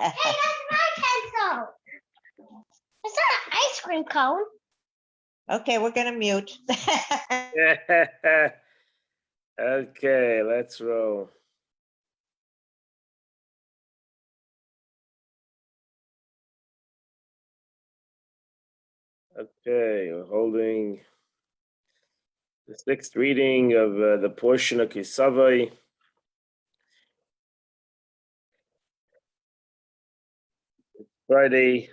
that's my pencil. It's not an ice cream cone. Okay, we're going to mute. Okay, let's roll. Okay, we're holding the sixth reading of the portion of Kisavai. Friday,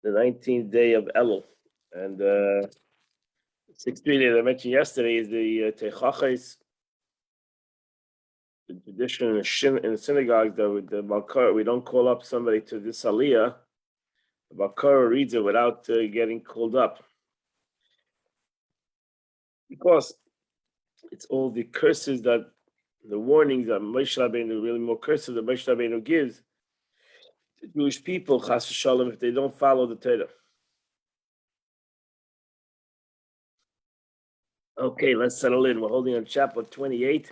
the 19th day of Elul. And the sixth reading that I mentioned yesterday is the Techachais. The tradition in the synagogue that the Balkar, we don't call up somebody to this Aliyah. The Balkar reads it without getting called up. Because it's all the curses that, the warnings that Moshe Rabbeinu, really more curses that Moshe Rabbeinu gives to Jewish people, chas v'shalom, if they don't follow the Torah. Okay, let's settle in. We're holding on chapter 28,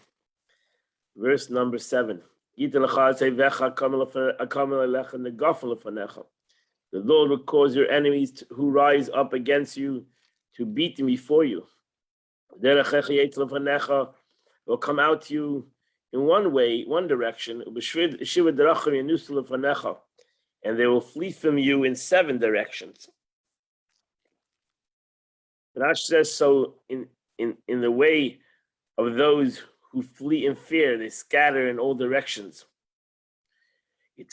verse number 7. The Lord will cause your enemies who rise up against you to beat them before you. Will come out to you in one way, one direction, and they will flee from you in 7 directions. Rash says, so in the way of those who flee in fear, they scatter in all directions. The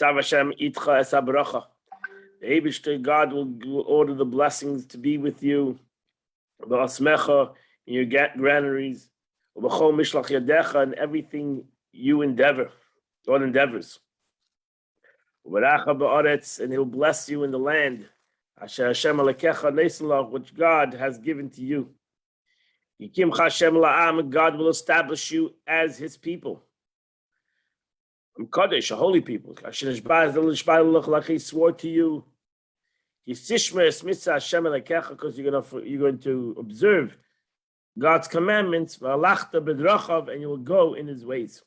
God will order the blessings to be with you. In your granaries, and everything you endeavor, God endeavors. And he'll bless you in the land, which God has given to you. God will establish you as his people. Kodesh, a holy people. Like he swore to you. Because you're going to observe God's commandments, and you will go in his ways.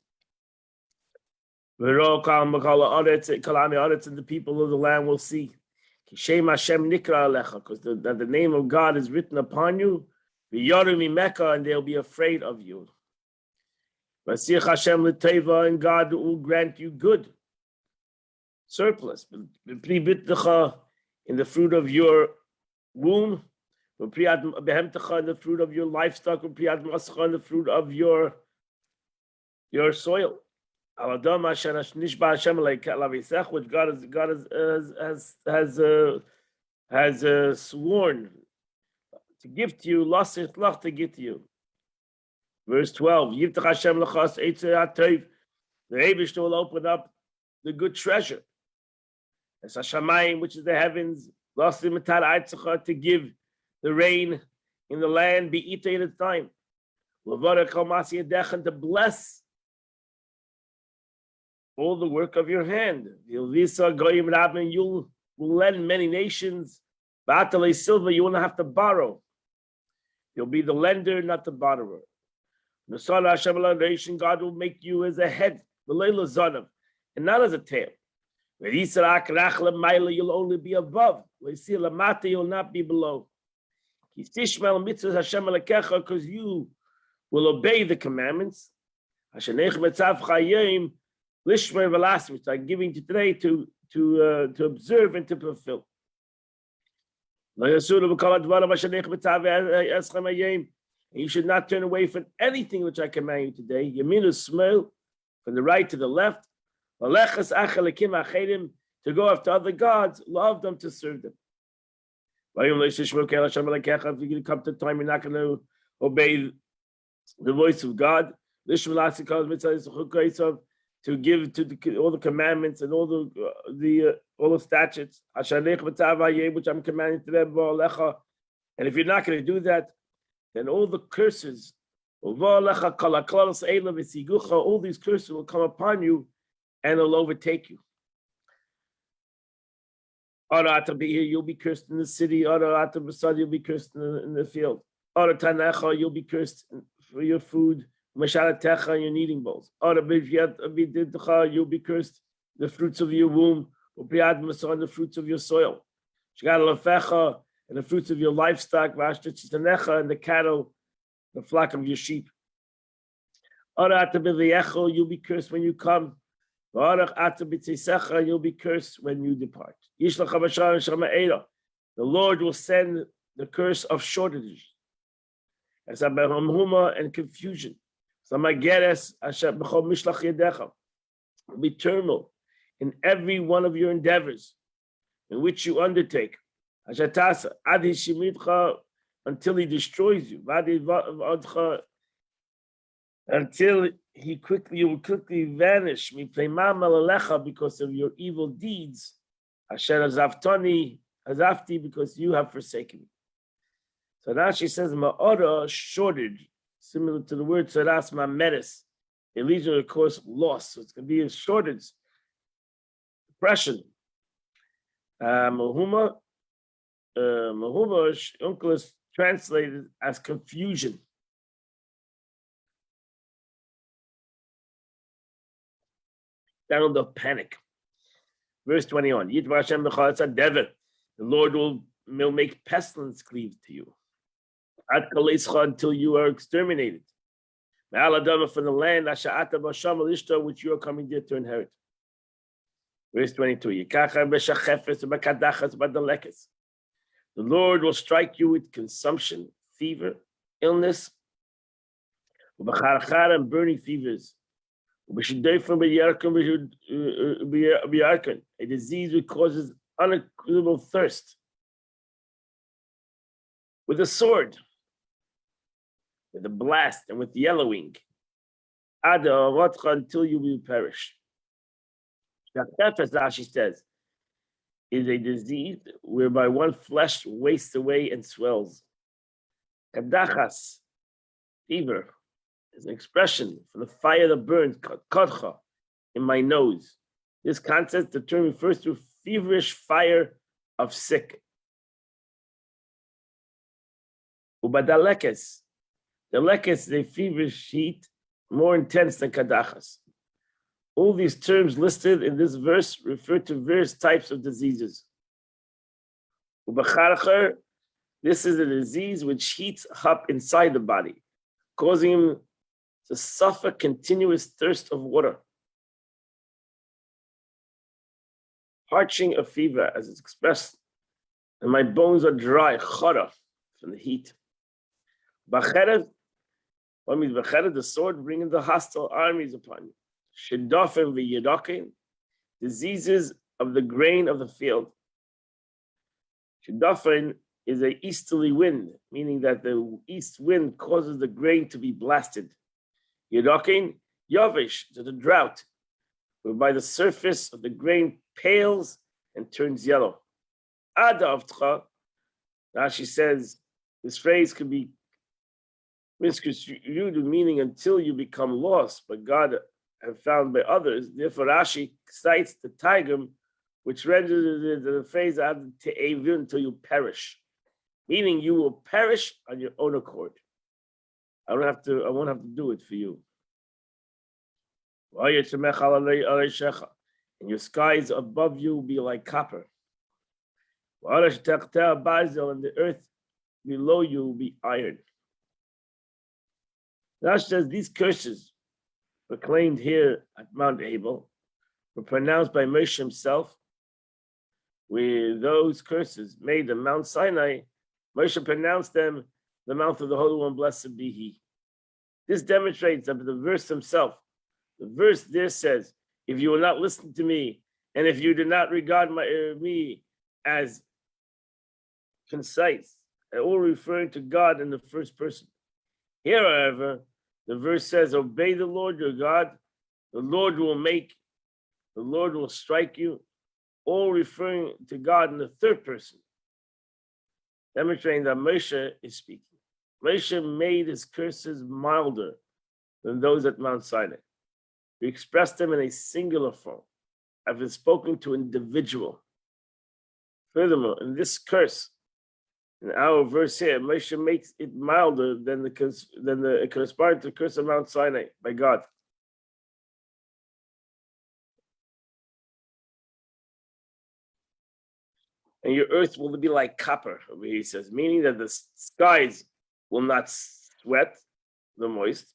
And the people of the land will see. Because the name of God is written upon you, and they'll be afraid of you. And God will grant you good, surplus, in the fruit of your womb, in the fruit of your livestock, in the fruit of your soil. Which God has sworn to give to you, to give to you. Verse 12, the Eibush will open up the good treasure. As Hashamayim, which is the heavens, to give the rain in the land, be eaten at a time. To bless all the work of your hand. You will lend many nations. Silver, you won't have to borrow. You'll be the lender, not the borrower. God will make you as a head, and not as a tail. You'll only be above. You'll not be below. Because you will obey the commandments, which I'm giving you today to observe and to fulfill. You should not turn away from anything which I command you today. Yaminu smell, from the right to the left. To go after other gods, love them, to serve them. If you come to the time, you're not going to obey the voice of God. To give to all the commandments and all the statutes, which I'm commanding to them. And if you're not going to do that, then all the curses, all these curses will come upon you and will overtake you. You'll be cursed in the city. You'll be cursed in the field. You'll be cursed for your food. And your kneading bowls. You'll be cursed the fruits of your womb, and the fruits of your soil, and the fruits of your livestock, and the cattle, the flock of your sheep. You'll be cursed when you come. You'll be cursed when you depart. The Lord will send the curse of shortage and confusion. Will be turmoil in every one of your endeavors in which you undertake. Until he destroys you. Until you will quickly vanish because of your evil deeds. Because you have forsaken me. So now she says, ma'ora, shortage, similar to the word saras ma'meres. It leads to, of course, loss. So it's going to be a shortage, depression. Mahuma uncle is translated as confusion. Down the panic. Verse 21. The Lord will make pestilence cleave to you. Until you are exterminated. From the land which you are coming there to inherit. Verse 22. The Lord will strike you with consumption, fever, illness, and burning fevers. A disease which causes unequivocal thirst. With a sword, with a blast, and with yellowing. Until you will perish. As she says, is a disease whereby one flesh wastes away and swells. Kadachas, fever, is an expression for the fire that burns, kadcha, in my nose. This concept, the term refers to feverish fire of sick. Ubadalekes, the lekes is a feverish heat more intense than kadachas. All these terms listed in this verse refer to various types of diseases. Ubacharcher, this is a disease which heats up inside the body, causing him to suffer continuous thirst of water. Parching of fever, as it's expressed, and my bones are dry, chara, from the heat. Bacheret, what means bacheret? The sword bringing the hostile armies upon you. Shedafim v'yedakim, diseases of the grain of the field. Shedafim is an easterly wind, meaning that the east wind causes the grain to be blasted. Yedakim, yavish, to the drought, whereby the surface of the grain pales and turns yellow. Adavtcha, now she says, this phrase could be misconstrued, meaning until you become lost, but God have found by others. Therefore, Rashi cites the Tigum, which renders the phrase until you perish, meaning you will perish on your own accord. I won't have to do it for you. And your skies above you will be like copper. And the earth below you will be iron. Rashi says these curses proclaimed here at Mount Abel were pronounced by Moshe himself, with those curses made on Mount Sinai. Moshe pronounced them the mouth of the Holy One, blessed be He. This demonstrates that the verse himself, the verse there says, if you will not listen to me, and if you do not regard me as concise, all referring to God in the first person. Here, however, the verse says, obey the Lord your God, the Lord will strike you, all referring to God in the third person, demonstrating that Moshe is speaking. Moshe made his curses milder than those at Mount Sinai. He expressed them in a singular form, having spoken to an individual. Furthermore, in this curse, in our verse here, Moshe makes it milder than the corresponding to the curse of Mount Sinai by God. and your earth will be like copper, over here he says, meaning that the skies will not sweat the moist,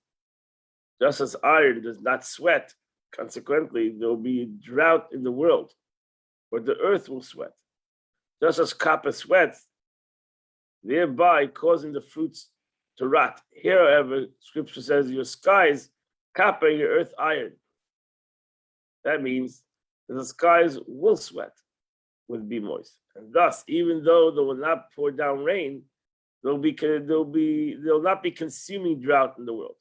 just as iron does not sweat. Consequently, there will be a drought in the world, where the earth will sweat, just as copper sweats, thereby causing the fruits to rot. Here, however, Scripture says your skies, copper, your earth, iron. That means that the skies will sweat, will be moist, and thus, even though they will not pour down rain, they'll not be consuming drought in the world.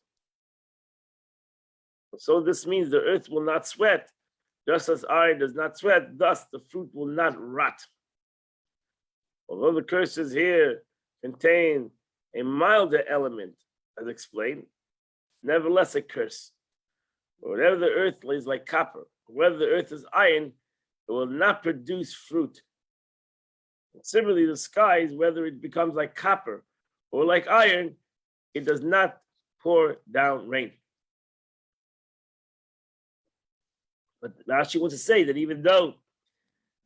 So this means the earth will not sweat, just as iron does not sweat. Thus, the fruit will not rot. Although the curses here contain a milder element, as explained, nevertheless a curse. Whatever the earth lays like copper, whether the earth is iron, it will not produce fruit. And similarly, the skies, whether it becomes like copper or like iron, it does not pour down rain. But Rashi wants to say that even though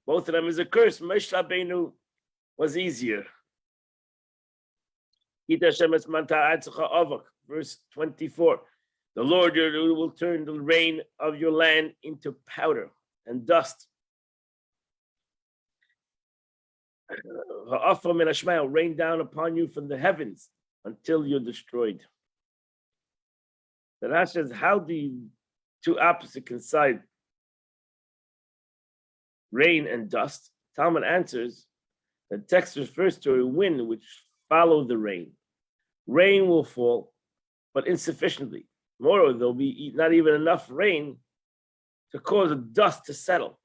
both of them is a curse, Moshe Rabbeinu was easier. Verse 24. The Lord will turn the rain of your land into powder and dust. Rain down upon you from the heavens until you're destroyed. The Rashi says, how do you two opposites coincide? Rain and dust. Talmud answers, the text refers to a wind which follows the rain. Rain will fall, but insufficiently. Moreover, there'll be not even enough rain to cause the dust to settle.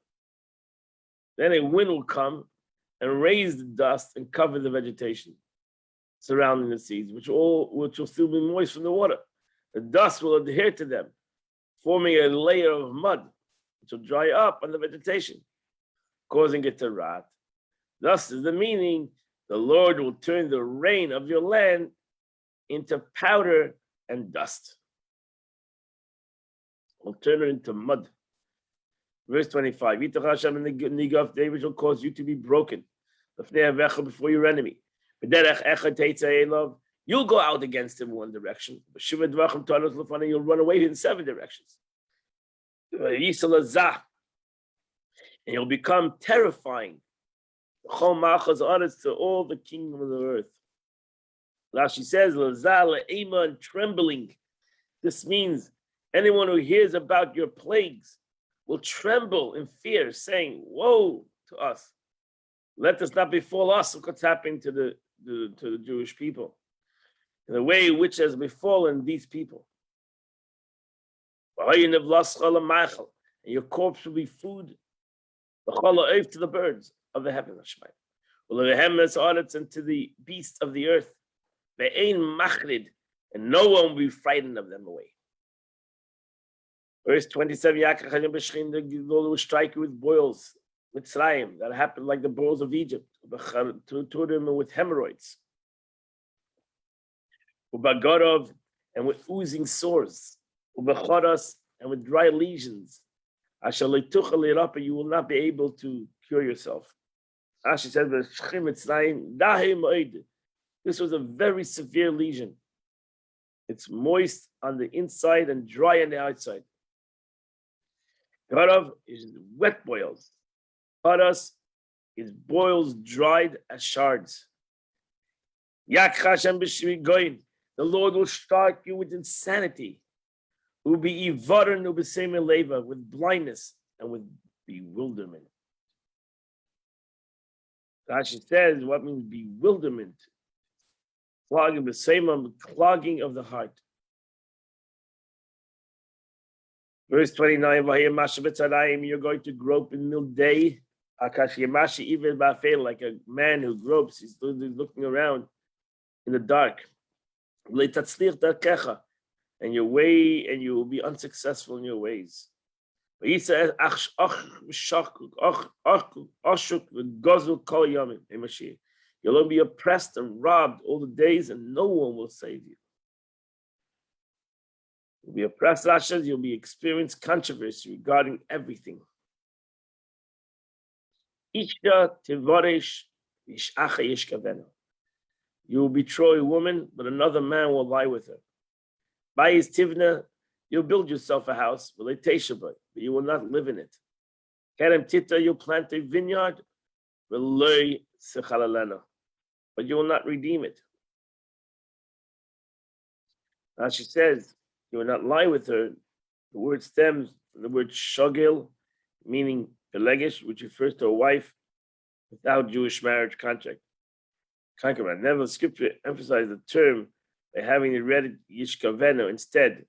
Then a wind will come and raise the dust and cover the vegetation surrounding the seeds, which will still be moist from the water. The dust will adhere to them, forming a layer of mud, which will dry up on the vegetation, causing it to rot. Thus is the meaning, the Lord will turn the rain of your land into powder and dust. Will turn it into mud. Verse 25, David will cause you to be broken before your enemy. You'll go out against him in one direction, but you'll run away in 7 directions. And you'll become terrifying to all the kingdom of the earth. Rashi says, and trembling. This means anyone who hears about your plagues will tremble in fear, saying, woe to us. Let this not befall us, what's happening to the Jewish people, in the way which has befallen these people. And your corpse will be food to the birds of the heavens, and to the beasts of the earth. And no one will be frightened of them away. Verse 27, the Lord will strike you with boils, with Mitzrayim, that happened like the boils of Egypt, with hemorrhoids, and with oozing sores, and with dry lesions. You will not be able to cure yourself. Rashi says, this was a very severe lesion. It's moist on the inside and dry on the outside. Garav is wet boils. Paras is boils dried as shards. The Lord will strike you with insanity. Will be with blindness and with bewilderment. Rashi says, what means bewilderment? Clogging of the heart. Verse 29, you're going to grope in midday, like a man who gropes, he's looking around in the dark. And your way, and you will be unsuccessful in your ways. You'll be oppressed and robbed all the days, and no one will save you. You'll be oppressed, you'll be experiencing controversy regarding everything. Isha tivarish ishacha yishkavena. You will betroth a woman, but another man will lie with her. Bayis tivna, you'll build yourself a house, but you will not live in it. Kerem tita, you'll plant a vineyard, but you will not redeem it. Now she says, you will not lie with her. The word stems from the word shogil, meaning pelegish, which refers to a wife without Jewish marriage contract. Concubine. Never scripture emphasized the term by having it read yishkavenu instead,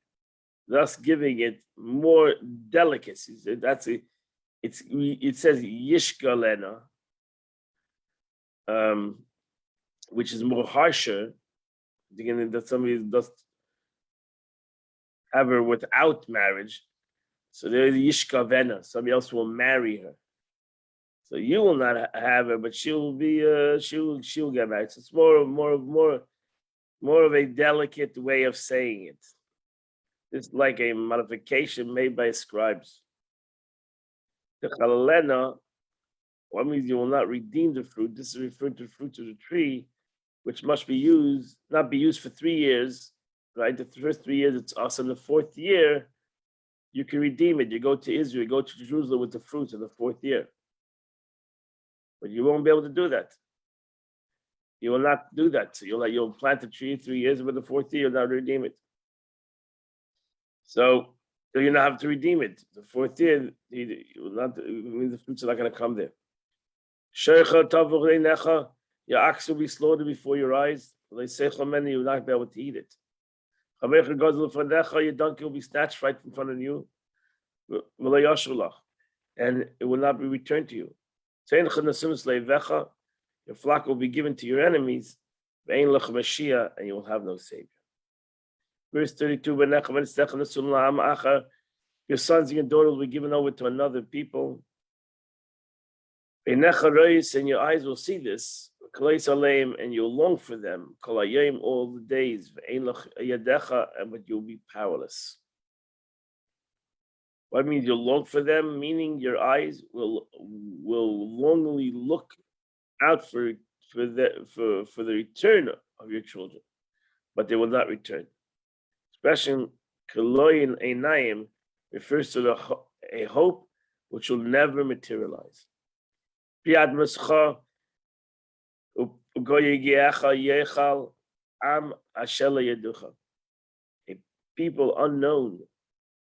thus giving it more delicacy. It says yishkalena, which is more harsher. Again, that somebody does have her without marriage. So there's yishkavena. Somebody else will marry her. So you will not have her, but she'll be she'll get married. So it's more of a delicate way of saying it. It's like a modification made by scribes. The chalalena, what means you will not redeem the fruit? This is referring to the fruit of the tree, which must not be used for 3 years, right? The first 3 years it's awesome. The 4th year, you can redeem it. You go to Israel, you go to Jerusalem with the fruits of the 4th year. But you won't be able to do that. You will not do that. So you'll plant the tree 3 years, but the 4th year you'll not redeem it. So you not have to redeem it. The 4th year, you will not. The fruits are not going to come there. Your ox will be slaughtered before your eyes. You will not be able to eat it. Your donkey will be snatched right in front of you, and it will not be returned to you. Your flock will be given to your enemies, and you will have no savior. Verse 32, your sons and your daughters will be given over to another people. And your eyes will see this, and you'll long for them all the days, but you'll be powerless. What means you'll long for them? Meaning your eyes will longingly look out for the return of your children, but they will not return. Expression "kaloyin einayim" refers to a hope which will never materialize. A people unknown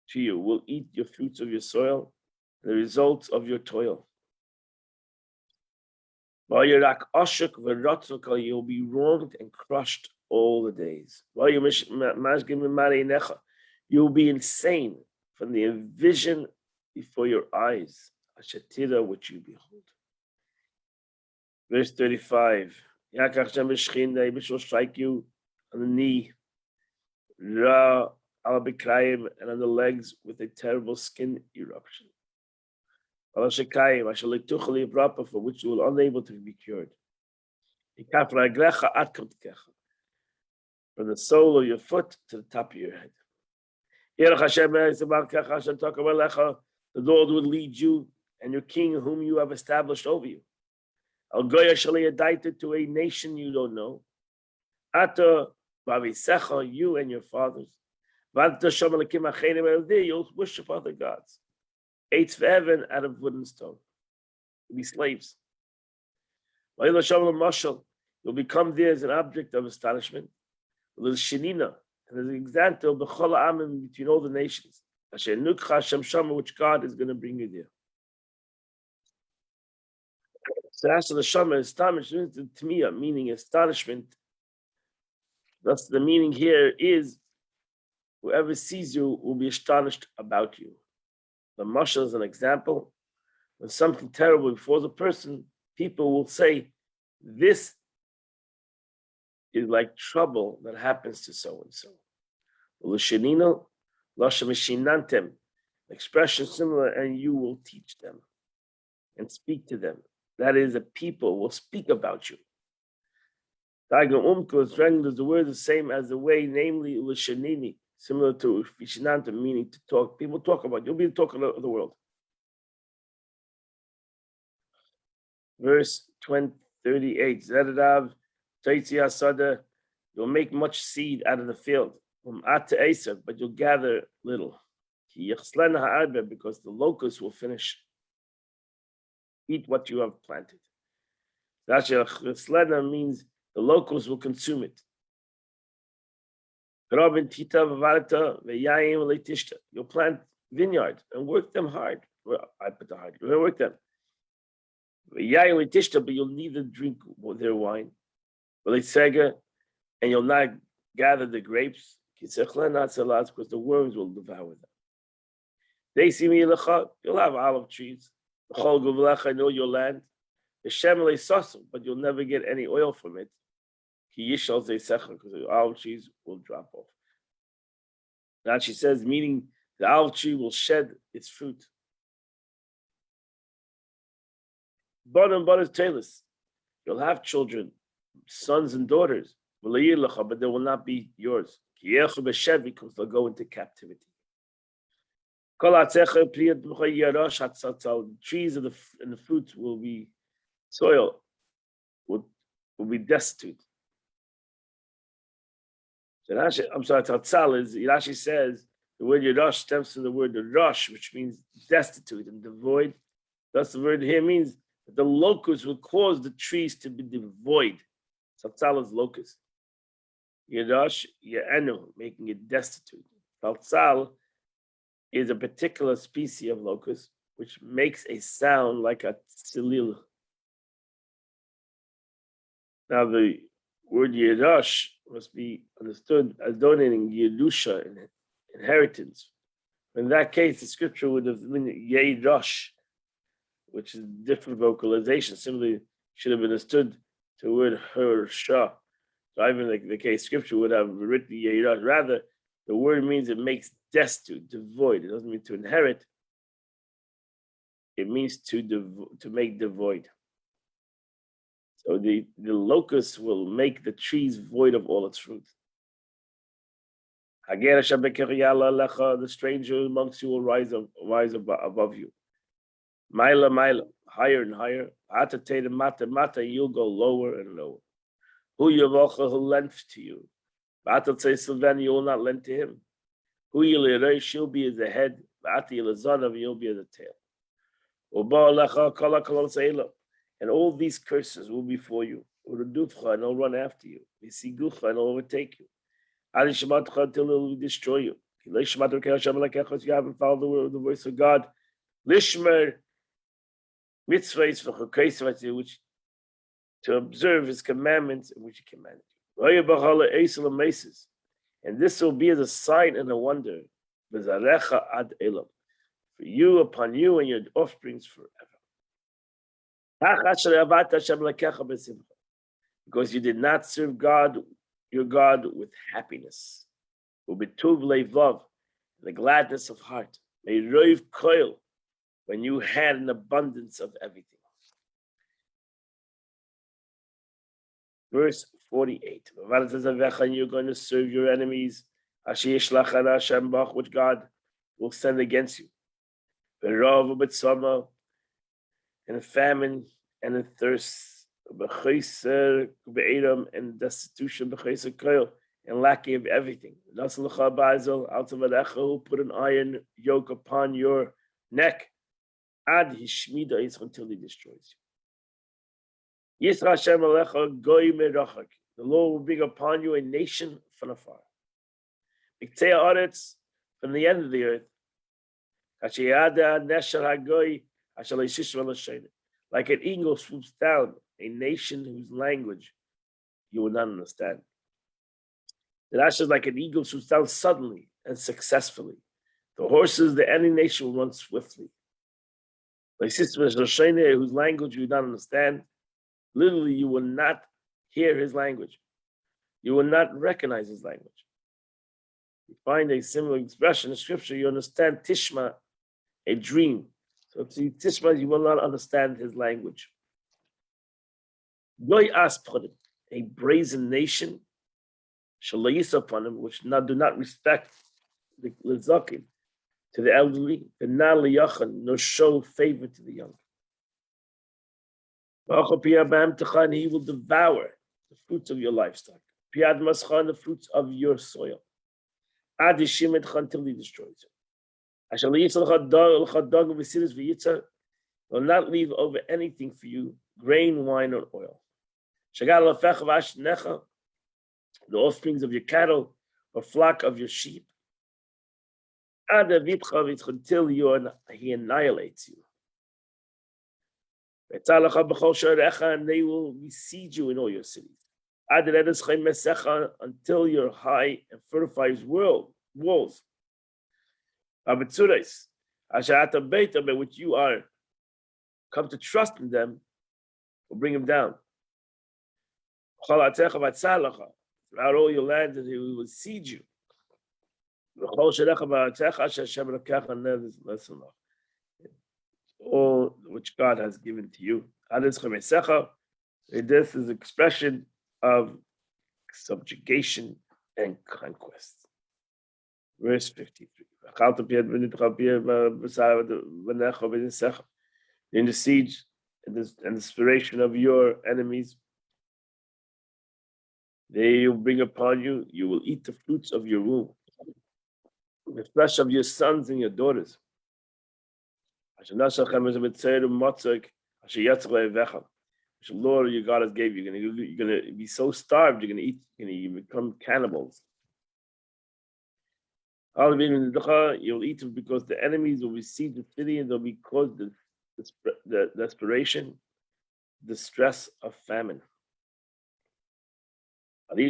to you will eat your fruits of your soil, the results of your toil. You'll be wronged and crushed all the days. You'll be insane from the vision before your eyes, which you behold. Verse 35. Will strike you on the knee, and on the legs with a terrible skin eruption. For which you will unable to be cured. From the sole of your foot to the top of your head. The Lord will lead you and your king whom you have established over you. To a nation you don't know. You and your fathers. You'll worship other gods. Out of wood and stone. You'll be slaves. You'll become there as an object of astonishment. And there's an example between all the nations, which God is going to bring you there. So as to the Shama, astonishment, meaning astonishment. Thus the meaning here is whoever sees you will be astonished about you. The mashal is an example. When something terrible befalls a person, people will say, this is like trouble that happens to so and so. Expression similar, and you will teach them and speak to them. That is, the people will speak about you. The word is the same as the way, namely l'shanini, similar to vishinanta, meaning to talk. People talk about you. You'll be the talk of the world. Verse 38. Zedadav, Taitzi Asada, you'll make much seed out of the field. But you'll gather little. Because the locusts will finish, eat what you have planted. That means the locusts will consume it. You'll plant vineyard and work them hard. Well, I put the hard. You'll work them. But you'll neither drink their wine. And you'll not gather the grapes. Because the worms will devour them. They see me, you'll have olive trees. I know your land. But you'll never get any oil from it. Because the olive trees will drop off. Now she says, meaning the olive tree will shed its fruit. You'll have children, sons and daughters, but they will not be yours. Because they'll go into captivity. The trees and the fruits will be soil, will be destitute. So Tatzal is, it actually says the word Yerosh stems from the word Rosh, which means destitute and devoid. That's the word here means that the locusts will cause the trees to be devoid. Tatzal is locust. Yerosh, Ye'enu, making it destitute. Tatzal is a particular species of locust which makes a sound like a tsilil. Now the word Yerosh must be understood as donating Yerusha, inheritance. In that case, the scripture would have been Yerosh, which is different vocalization. Similarly, should have been understood to the word Hersha. So even the case scripture would have written Yerosh. Rather, the word means it makes destitute, devoid. It doesn't mean to inherit. It means to make devoid. So the locusts will make the trees void of all its fruit. The stranger amongst you will rise above you. Maila, higher and higher. Mata, you'll go lower and lower. Who lent to you. You will not lend to him. She'll be as a head. You'll be as a tail. And all these curses will be for you. And they'll run after you. And they'll overtake you. Until they'll destroy you. You haven't followed the voice of God. Lishmer mitzvahs which to observe his commandments in which he commanded you. And this will be as a sign and a wonder. For you, upon you, and your offsprings forever. Because you did not serve God, your God, with happiness. The gladness of heart. When you had an abundance of everything. Verse 48. And you're going to serve your enemies, which God will send against you. And a famine and a thirst, and destitution, and lacking of everything. Who put an iron yoke upon your neck, until he destroys you. The Lord will bring upon you a nation from afar. From the end of the earth. Like an eagle swoops down, a nation whose language you will not understand. The Rashi is like an eagle swoops down suddenly and successfully. The horses, any nation will run swiftly. Like sister whose language you will not understand. Literally, you will not hear his language. You will not recognize his language. You find a similar expression in scripture. You understand Tishma, a dream. So to Tishma, you will not understand his language. A brazen nation, upon him, which do not respect the Lizakim, to the elderly, and nor show favor to the young. And he will devour the fruits of your livestock. The fruits of your soil. Until he destroys it. Will not leave over anything for you, grain, wine, or oil. The offsprings of your cattle or flock of your sheep. Until he annihilates you. And they will besiege you in all your cities. Until your high and fortified walls. By which you are come to trust in them, will bring them down. Throughout all your land, and he will siege you. All which God has given to you. This is expression of subjugation and conquest. Verse 53. In the siege and the desperation of your enemies, they will bring upon you, you will eat the fruits of your womb, the flesh of your sons and your daughters. Which the Lord your God has gave you. You're going to be so starved, you're going to become cannibals. You'll eat them because the enemies will receive the city and they'll be caused the desperation, the stress of famine. The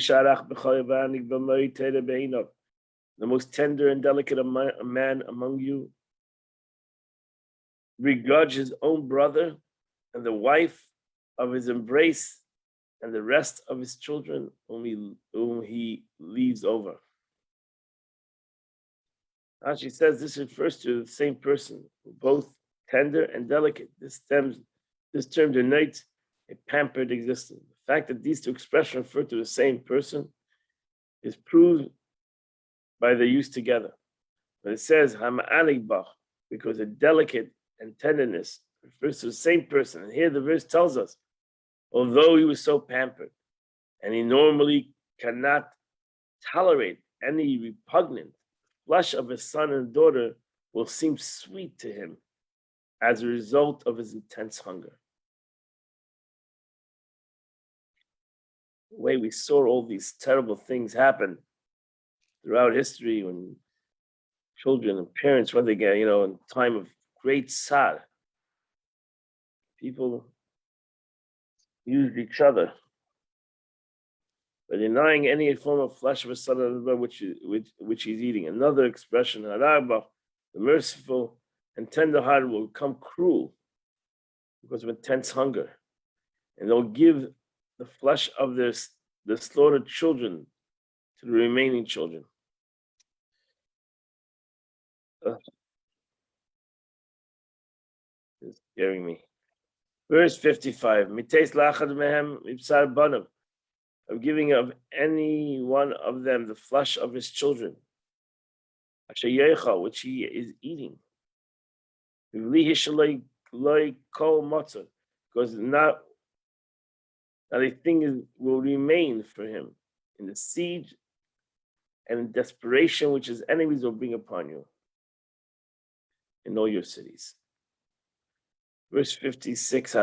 most tender and delicate man among you begrudge his own brother and the wife of his embrace and the rest of his children whom he leaves over. As she says, this refers to the same person, both tender and delicate. This term denotes a pampered existence. The fact that these two expressions refer to the same person is proved by their use together. When it says Hama'anigbach, because a delicate and tenderness refers to the same person. And here the verse tells us, although he was so pampered, and he normally cannot tolerate any repugnant flesh of his son and daughter will seem sweet to him as a result of his intense hunger. The way we saw all these terrible things happen throughout history when children and parents, when they get, in time of great sad, people used each other. By denying any form of flesh of a son of the which he's eating. Another expression, the merciful and tender-hearted will become cruel because of intense hunger. And they'll give the flesh of the slaughtered children to the remaining children. It's scaring me. Verse 55. Of giving of any one of them the flesh of his children, which he is eating. Because not a thing will remain for him in the siege and in desperation which his enemies will bring upon you in all your cities. Verse 56,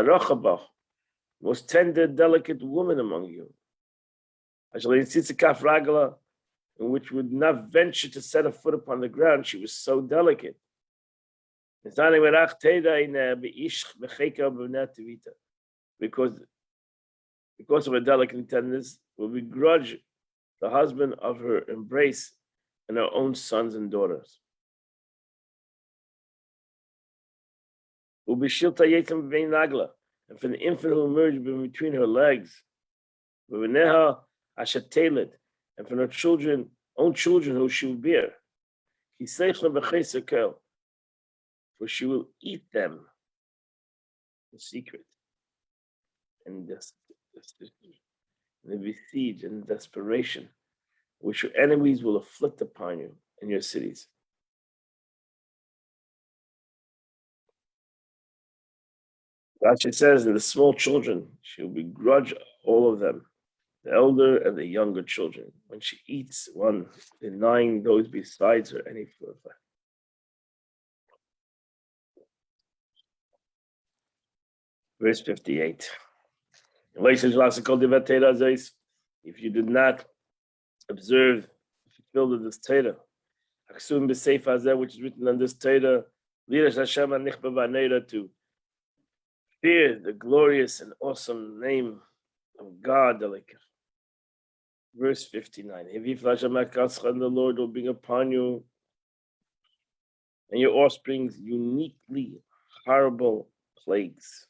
most tender, delicate woman among you, in which would not venture to set a foot upon the ground. She was so delicate. Because of her delicate tenderness, will begrudge the husband of her embrace and her own sons and daughters. And for the infant who emerged between her legs, and from her own children who she will bear. For she will eat them in secret and in besiege and desperation, which your enemies will afflict upon you in your cities. Rashi says, and the small children, she will begrudge all of them, the elder and the younger children, when she eats one, denying those besides her any further. Verse 58. If you did not observe, fulfill this Torah, which is written on this Torah, to fear the glorious and awesome name of God. Verse 59. And the Lord will bring upon you and your offspring's uniquely horrible plagues.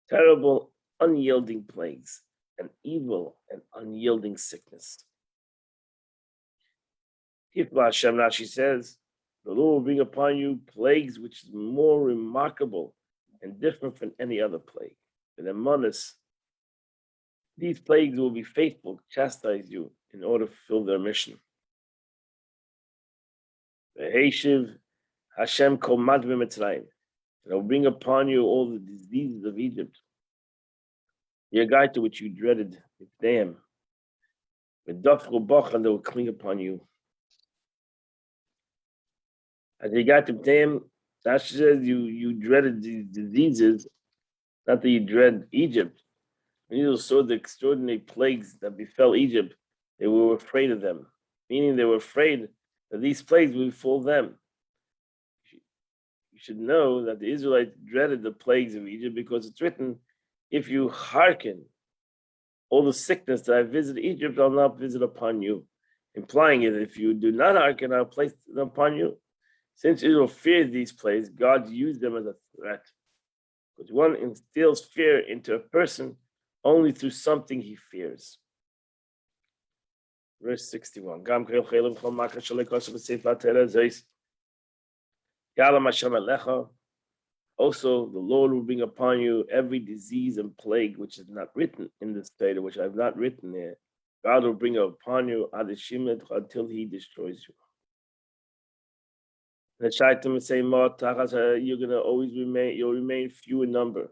Terrible, unyielding plagues, and evil and unyielding sickness. Hashem, Rashi says, the Lord will bring upon you plagues which is more remarkable and different from any other plague. And among these plagues will be faithful, chastise you in order to fulfill their mission. Hashem kol madve Mitzrayim. And I will bring upon you all the diseases of Egypt. Your guide to which you dreaded with them. With dafro bach, and they will cling upon you. As you got to them, that says you dreaded these diseases, not that you dread Egypt. When you saw the extraordinary plagues that befell Egypt, they were afraid of them, meaning they were afraid that these plagues would befall them. You should know that the Israelites dreaded the plagues of Egypt because it's written, if you hearken, all the sickness that I visit Egypt, I'll not visit upon you. Implying it, if you do not hearken, I'll place it upon you. Since Israel feared these plagues, God used them as a threat. Because one instills fear into a person only through something he fears. Verse 61. Also, the Lord will bring upon you every disease and plague which is not written in this Torah, which I have not written there. God will bring upon you until he destroys you. The Shaitim say, you're going to always you'll remain few in number.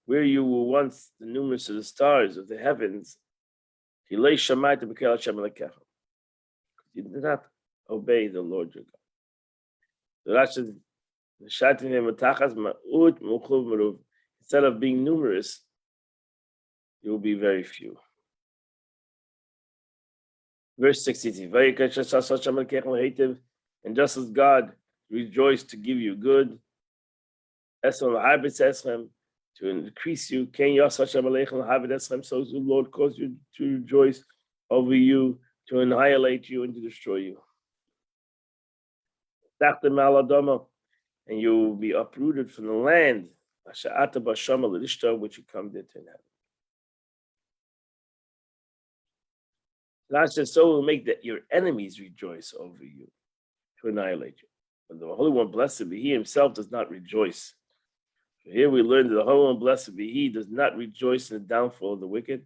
Where you were once the numerous of the stars of the heavens, you did not obey the Lord your God. Instead of being numerous, you will be very few. Verse 63. And just as God rejoiced to give you good, to increase you, so the Lord caused you to rejoice over you, to annihilate you and to destroy you. And you will be uprooted from the land, which you come there to inhabit. God says, so will make that your enemies rejoice over you, to annihilate you. But the Holy One, blessed be He, Himself does not rejoice. So here we learn that the Holy One, blessed be He, does not rejoice in the downfall of the wicked.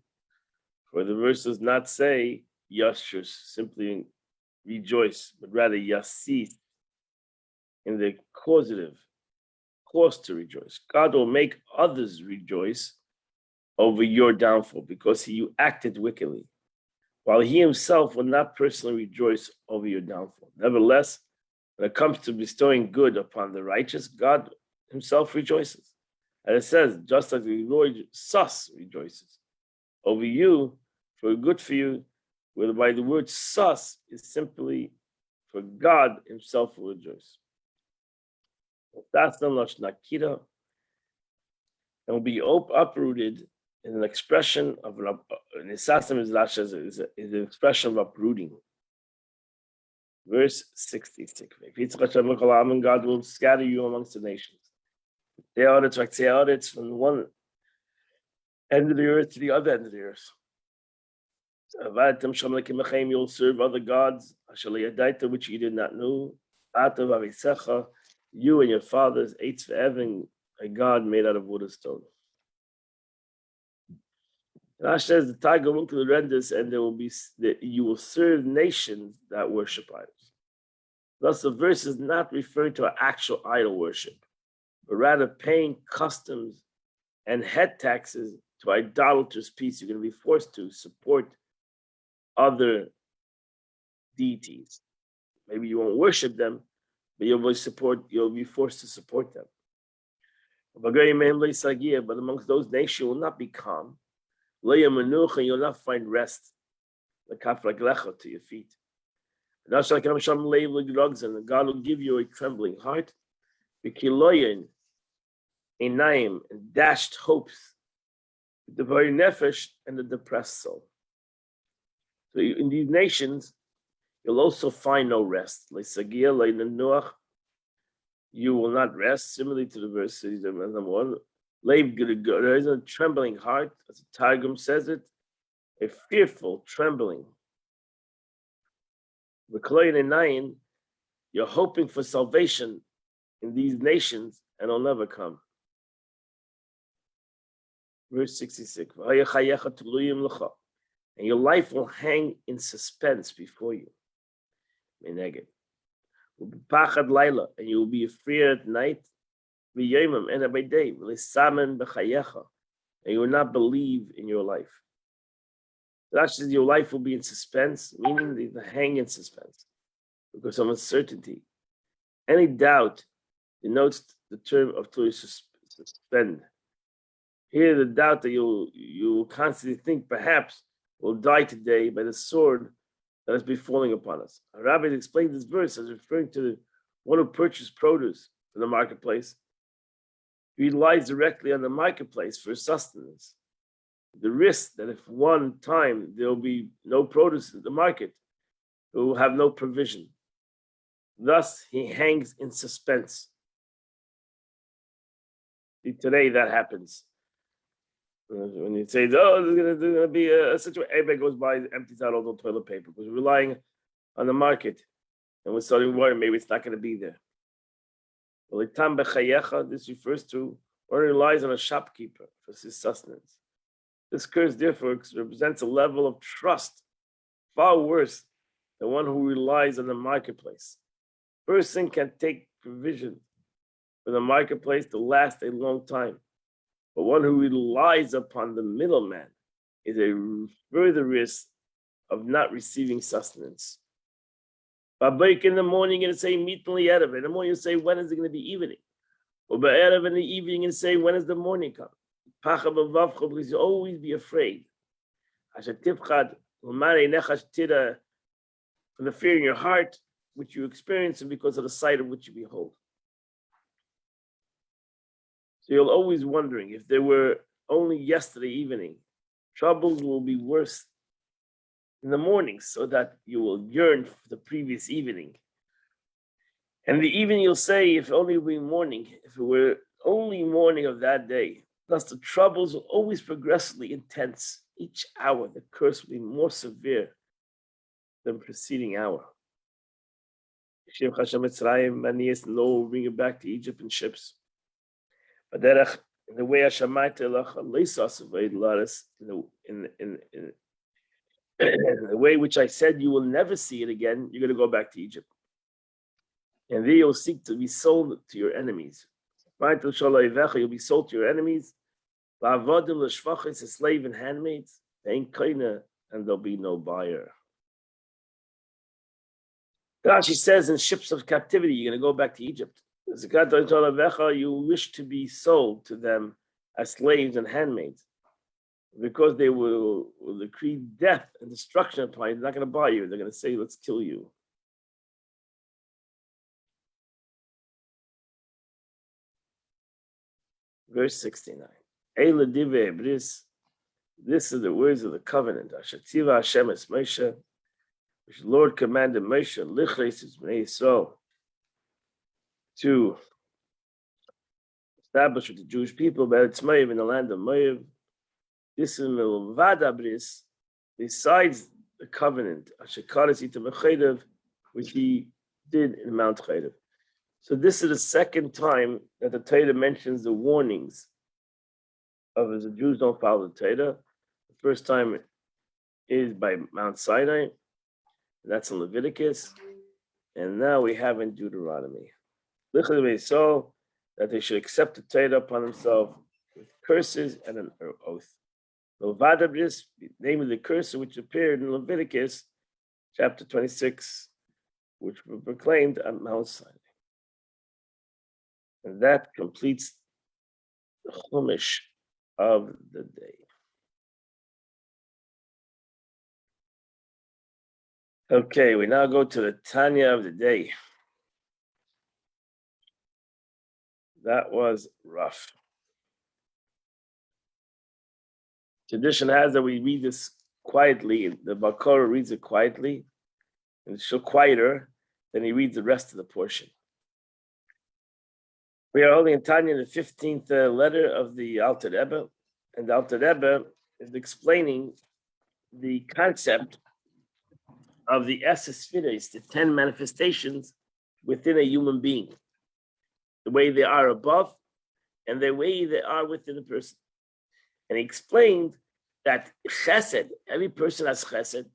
For the verse does not say, yashus, simply rejoice, but rather yasis, in the causative, cause to rejoice. God will make others rejoice over your downfall because you acted wickedly, while He Himself will not personally rejoice over your downfall. Nevertheless, when it comes to bestowing good upon the righteous, God Himself rejoices. And it says, just like the Lord sus rejoices over you, for good for you, whereby the word sus is simply for God Himself will rejoice. That's not nakira, and will be uprooted in an expression of an an expression of uprooting. Verse 66. God will scatter you amongst the nations. They are from one end of the earth to the other end of the earth. You'll serve other gods, which you did not know. You and your fathers ate having a god made out of wood or stone. Rashi says the tiger will renders, and there will be you will serve nations that worship idols. Thus, the verse is not referring to actual idol worship, but rather paying customs and head taxes to idolaters' peace. You're going to be forced to support other deities. Maybe you won't worship them, but you'll be forced to support them. But amongst those nations, you will not be calm. You'll not find rest. To your feet. And God will give you a trembling heart, a naim, and dashed hopes, the very nefesh, and the depressed soul. So in these nations, you'll also find no rest. You will not rest, similarly to the verse number 1. There is a trembling heart, as the Targum says it, a fearful trembling. You're hoping for salvation in these nations, and it'll never come. Verse 66. And your life will hang in suspense before you. And you will be afraid at night, and by day, and you will not believe in your life. That says your life will be in suspense, meaning they hang in suspense because of uncertainty. Any doubt denotes the term of to suspend. Here, the doubt that you will constantly think perhaps will die today by the sword that is befalling upon us. Our rabbi explained this verse as referring to the one who purchased produce in the marketplace. He relies directly on the marketplace for sustenance. The risk that if one time there will be no produce in the market, he will have no provision. Thus, he hangs in suspense. Today, that happens. When you say, oh, there's going to be a situation, everybody goes by, empties out all the toilet paper because we're relying on the market and we're starting worrying maybe it's not going to be there. This refers to one who relies on a shopkeeper for his sustenance. This curse, therefore, represents a level of trust far worse than one who relies on the marketplace. Person can take provision for the marketplace to last a long time, but one who relies upon the middleman is a further risk of not receiving sustenance. Babak in the morning, you're going to say, meet in the morning, you say, when is it going to be evening? Or in the evening, you say, when is the morning come? Because you always be afraid. From the fear in your heart, which you experience, and because of the sight of which you behold. So you're always wondering, if there were only yesterday evening, troubles will be worse in the morning, so that you will yearn for the previous evening. And the evening you'll say, if only it were morning, if it were only morning of that day. Thus the troubles will always progressively intense. Each hour the curse will be more severe than preceding hour. Lo bring it back to Egypt in ships. But in the way in the way which I said you will never see it again, you're going to go back to Egypt. And there you'll seek to be sold to your enemies. You'll be sold to your enemies. A slave and handmaids, and there'll be no buyer. Rashi says in ships of captivity, you're going to go back to Egypt. You wish to be sold to them as slaves and handmaids. Because they will decree death and destruction upon you, they're not going to buy you. They're going to say, let's kill you. Verse 69. This is the words of the covenant. Ashativa Hashem es Moshe, which the Lord commanded Moshe, Lichres is Bnei Yisrael, to establish with the Jewish people, Beretz Moav, in the land of Moav. This is Milvada Bris, besides the covenant, which he did in Mount Chaydav. So this is the second time that the Torah mentions the warnings of the Jews don't follow the Torah. The first time is by Mount Sinai. That's in Leviticus. And now we have in Deuteronomy. So that they should accept the Torah upon themselves with curses and an oath. The name of the curse which appeared in Leviticus chapter 26, which were proclaimed at Mount Sinai. And that completes the Chumash of the day. Okay, we now go to the Tanya of the day. That was rough. Tradition has that we read this quietly. The Bakora reads it quietly, and it's so quieter, then he reads the rest of the portion. We are only in Tanya, the 15th letter of the Alter Rebbe, and the Alter Rebbe is explaining the concept of the Esesphires, the 10 manifestations within a human being, the way they are above and the way they are within a person. And he explained that chesed, every person has chesed,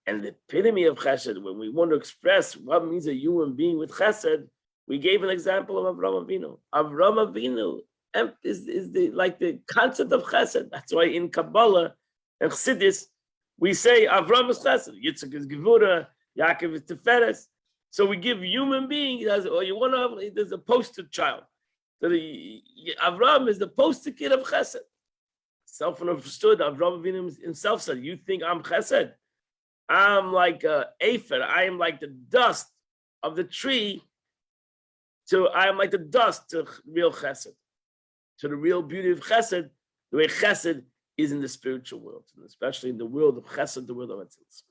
and the epitome of chesed, when we want to express what means a human being with chesed, we gave an example of Avraham Avinu. Avraham Avinu is the concept of chesed. That's why in Kabbalah and Chassidus, we say Avraham is chesed, Yitzchak is gevura, Yaakov is tiferes. So we give human beings as, or you want to, there's a poster child. So Avraham is the poster kid of chesed. Self-understood, Avraham Avinu himself said, you think I'm chesed? I'm like a aphid. I am like the dust of the tree. I am like the dust to real chesed. To the real beauty of chesed, the way chesed is in the spiritual world, and especially in the world of chesed, the world of Atzilus.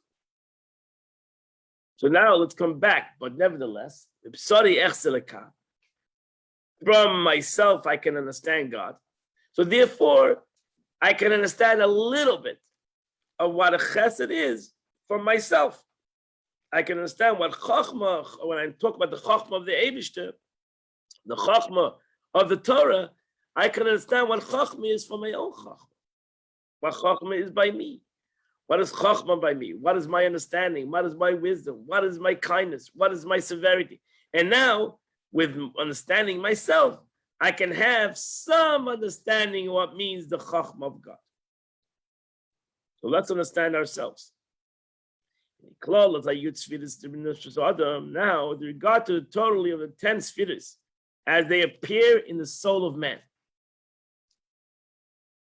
So now let's come back, but nevertheless, from myself I can understand God. So therefore, I can understand a little bit of what a chesed is for myself. I can understand what chachma, when I talk about the chachma of the Eibishter, the chachma of the Torah, I can understand what chachma is for my own chachma. What chachma is by me. What is chachma by me? What is my understanding? What is my wisdom? What is my kindness? What is my severity? And now, with understanding myself, I can have some understanding of what means the chachma of God. So let's understand ourselves. Now, with regard to the totality of the 10 spheres, as they appear in the soul of man.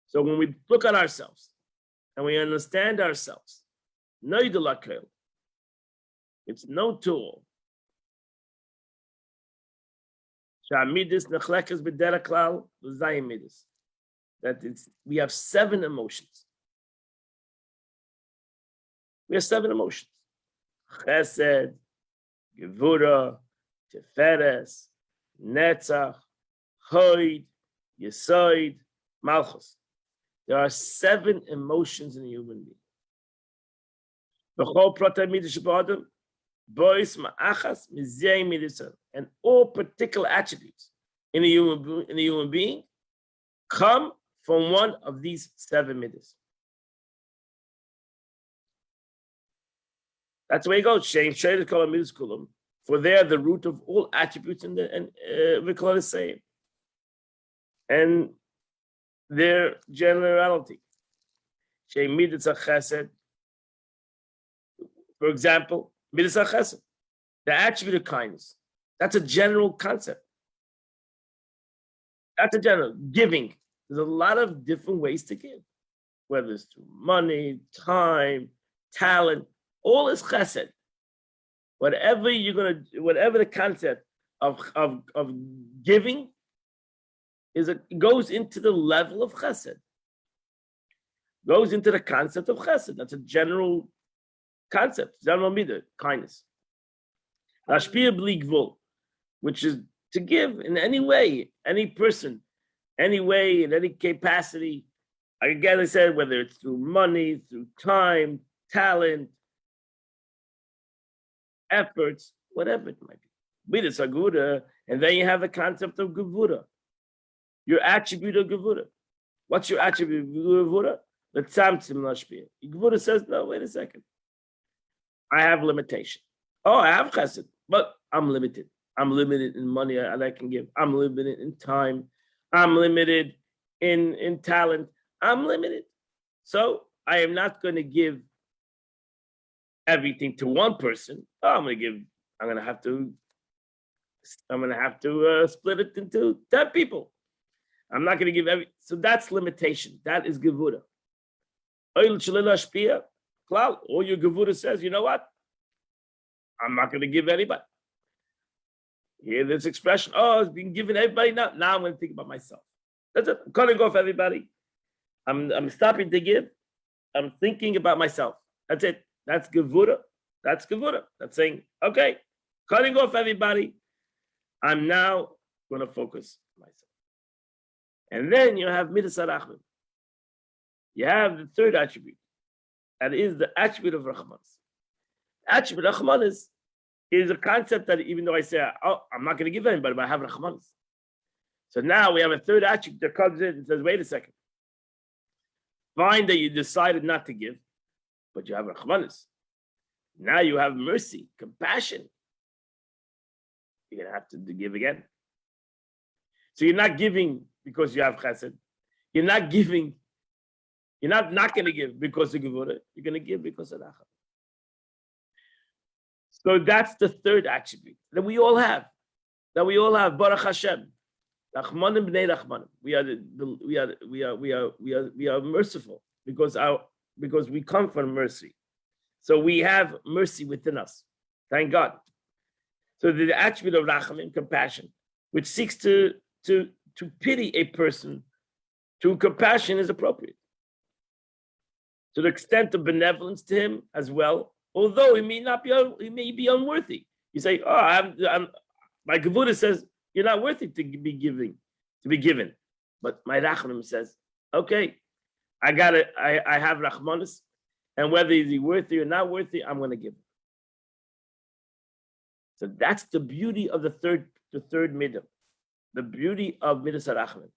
So when we look at ourselves and we understand ourselves, it's known to all. That we have 7 emotions. We have 7 emotions. Chesed, Gevura, Tiferes, Netzach, Hoid, Yesoid, Malchus. There are 7 emotions in a human being. And all particular attributes in a human being come from one of these 7 midas. That's the way it goes. For they are the root of all attributes and we call it the same. And their generality. For example, midas chesed, the attribute of kindness. That's a general concept. That's a general giving. There's a lot of different ways to give, whether it's through money, time, talent. All is chesed. Whatever the concept of giving is, it goes into the level of chesed. Goes into the concept of chesed. That's a general concept. General midah, kindness. Lashpia b'li gvul, which is to give in any way, any person, any way, in any capacity. Again, I said, whether it's through money, through time, talent, efforts, whatever it might be. Midas agura, and then you have the concept of gevura. Your attribute of gevura. What's your attribute of gevura? L'tzamtzim lashpia. Gevura says, no, wait a second. I have limitation. Oh, I have chesed, but I'm limited. I'm limited in money that I can give. I'm limited in time. I'm limited in talent. I'm limited. So I am not going to give everything to one person. Oh, I'm going to have to split it into 10 people. I'm not going to give so that's limitation. That is gevura. All your gevura says, you know what? I'm not going to give anybody. Hear this expression, oh, it's been given everybody. Now I'm going to think about myself. That's it. I'm cutting off everybody. I'm stopping to give. I'm thinking about myself. That's it. That's gevura. That's gevura. That's saying, okay, cutting off everybody. I'm now going to focus on myself. And then you have midas harachman. You have the third attribute. That is the attribute of Rahmanis. Attribute of Rahmanis is a concept that even though I say, oh, I'm not going to give anybody, but I have Rahmanis. So now we have a third attribute that comes in and says, wait a second. Fine that you decided not to give, but you have Rahmanis. Now you have mercy, compassion. You're going to have to give again. So you're not giving because you have chesed. You're not giving. You're not going to give because of gevura. You're going to give because of racham. So that's the third attribute that we all have. Baruch Hashem. Rachmanim b'nei rachmanim. We are merciful because we come from mercy. So we have mercy within us. Thank God. So the attribute of rachamim, compassion, which seeks to pity a person through compassion is appropriate. To the extent of benevolence to him as well, although he may be unworthy. You say, oh, my gevura says you're not worthy to be given. But my rachamim says, okay, I have rachmanis, and whether he's worthy or not worthy, I'm going to give him. So that's the beauty of the third midah, the beauty of midas harachman.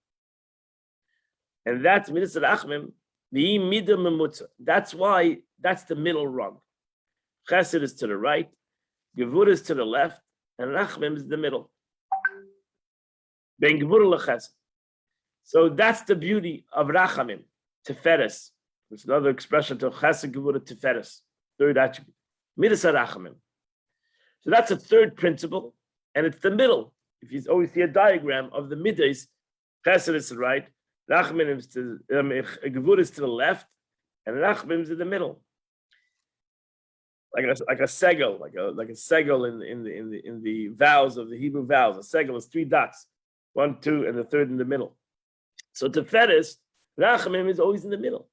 And that's midas harachman, the midah memutza. That's why that's the middle rung. Chesed is to the right, gevura is to the left, and rachman is the middle. Ben gevura lechesed. So that's the beauty of rachamim, teferes. It's another expression to chesed gevura teferes. Third attribute, midas harachman. So that's a third principle, and it's the middle. If you always see a diagram of the middays, chesed is to the right, rachman is to gevura is to the left, and rachman is in the middle. Like a segel, like a segel in the vowels of the Hebrew vowels. A segel is 3 dots, 1, 2, and the third in the middle. So teferes, rachman is always in the middle.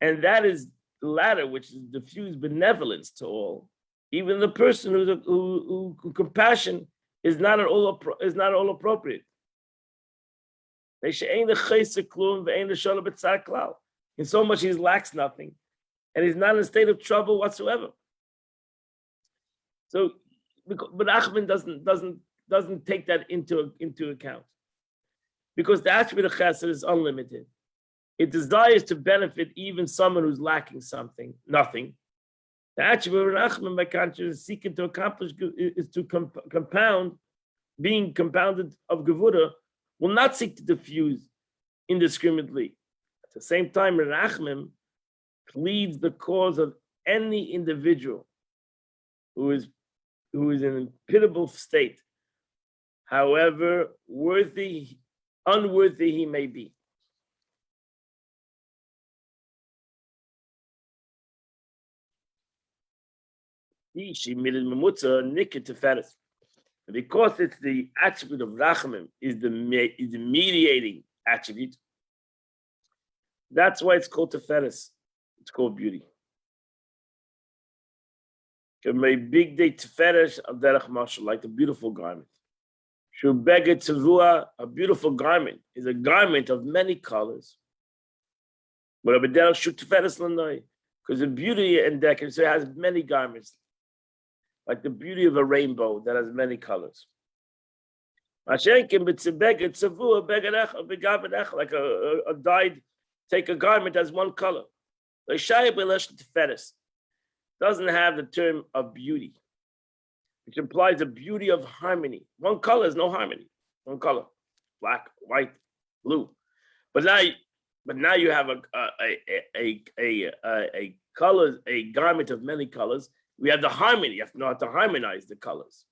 And that is the latter, which is diffuse benevolence to all. Even the person who compassion is not at all appropriate. In so much he lacks nothing, and he's not in a state of trouble whatsoever. So, but Achman doesn't take that into account, because the attribute of chesed is unlimited. It desires to benefit even someone who's lacking nothing. The attribute of Achman, by contrast, is seeking to accomplish is to compound, being compounded of gevura, will not seek to diffuse indiscriminately. At the same time, Rachman pleads the cause of any individual who is in an pitiable state, however unworthy he may be. Because it's the attribute of Rachamim is the mediating attribute. That's why it's called Teferes. It's called beauty. My big day Teferes of Derech Mashal, like the beautiful garment. Shubega Tzavua, a beautiful garment, is a garment of many colors. But Abedel Shuk Teferes Lanoi, because the beauty and decadence, so it has many garments. Like the beauty of a rainbow that has many colors. Like a dyed, take a garment as one color. Doesn't have the term of beauty, which implies a beauty of harmony. One color is no harmony. One color, black, white, blue. But now you have a color, a garment of many colors. We have the harmony. You have to know how to harmonize the colors.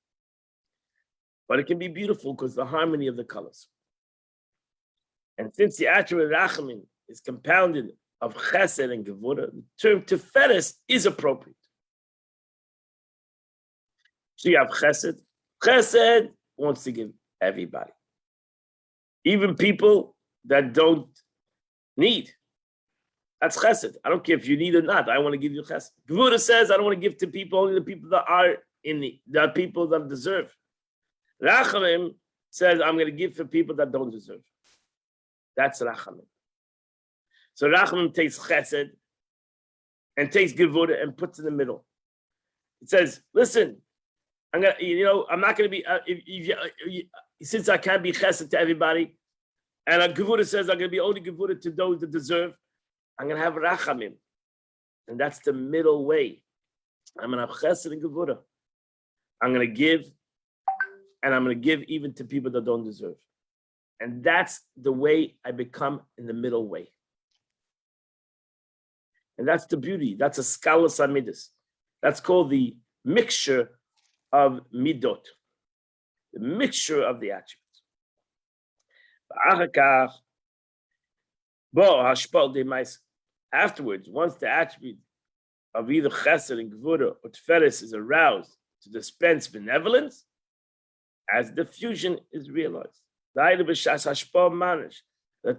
But it can be beautiful because the harmony of the colors. And since the attribute rachamim is compounded of chesed and gevura, the term tiferes is appropriate. So you have chesed. Chesed wants to give everybody, even people that don't need. That's chesed. I don't care if you need or not. I want to give you chesed. Gevura says I don't want to give to people, only the people that are in need, the people that deserve. Rachamim says I'm going to give for people that don't deserve. That's rachamim. So rachamim takes chesed and takes gevura and puts in the middle. It says, listen, I'm not going to be since I can't be chesed to everybody, and a gevura says I'm going to be only gevura to those that deserve. I'm going to have rachamim, and that's the middle way. I'm going to have chesed and gevura. I'm going to give, and I'm going to give even to people that don't deserve. And that's the way I become in the middle way. And that's the beauty. That's a skalas amidus. That's called the mixture of midot, the mixture of the attributes. Afterwards, once the attribute of either chesed and gevura or tiferes is aroused to dispense benevolence, as the fusion is realized, the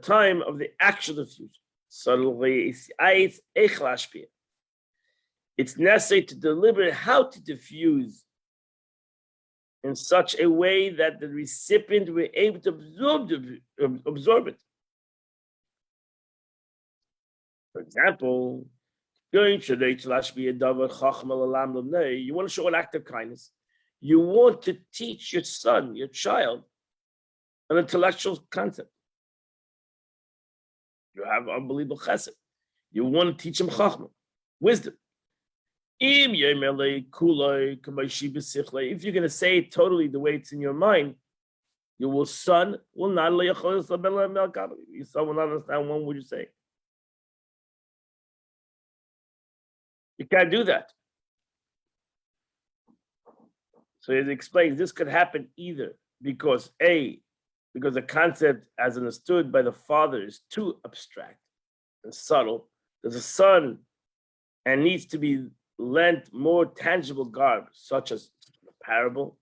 time of the actual diffusion. It's necessary to deliberate how to diffuse in such a way that the recipient will be able to absorb it. For example, you want to show an act of kindness. You want to teach your son, your child, an intellectual concept. You have unbelievable chesed. You want to teach him chachma, wisdom. If you're going to say it totally the way it's in your mind, your son will not understand one word you say. You can't do that. So it explains this could happen either because the concept as understood by the father is too abstract and subtle. There's a son and needs to be lent more tangible garb, such as a parable,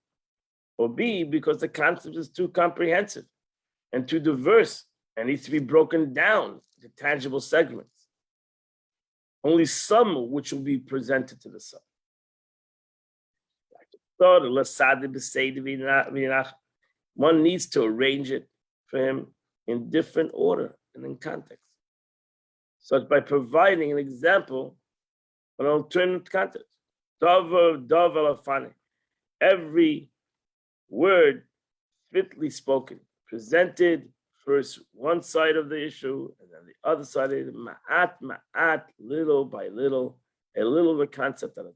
or B, because the concept is too comprehensive and too diverse and needs to be broken down into tangible segments. Only some which will be presented to the son. One needs to arrange it for him in different order and in context, such by providing an example of an alternate context. Every word fitly spoken, presented first one side of the issue and then the other side of it, ma'at, little by little, a little of a concept at a time.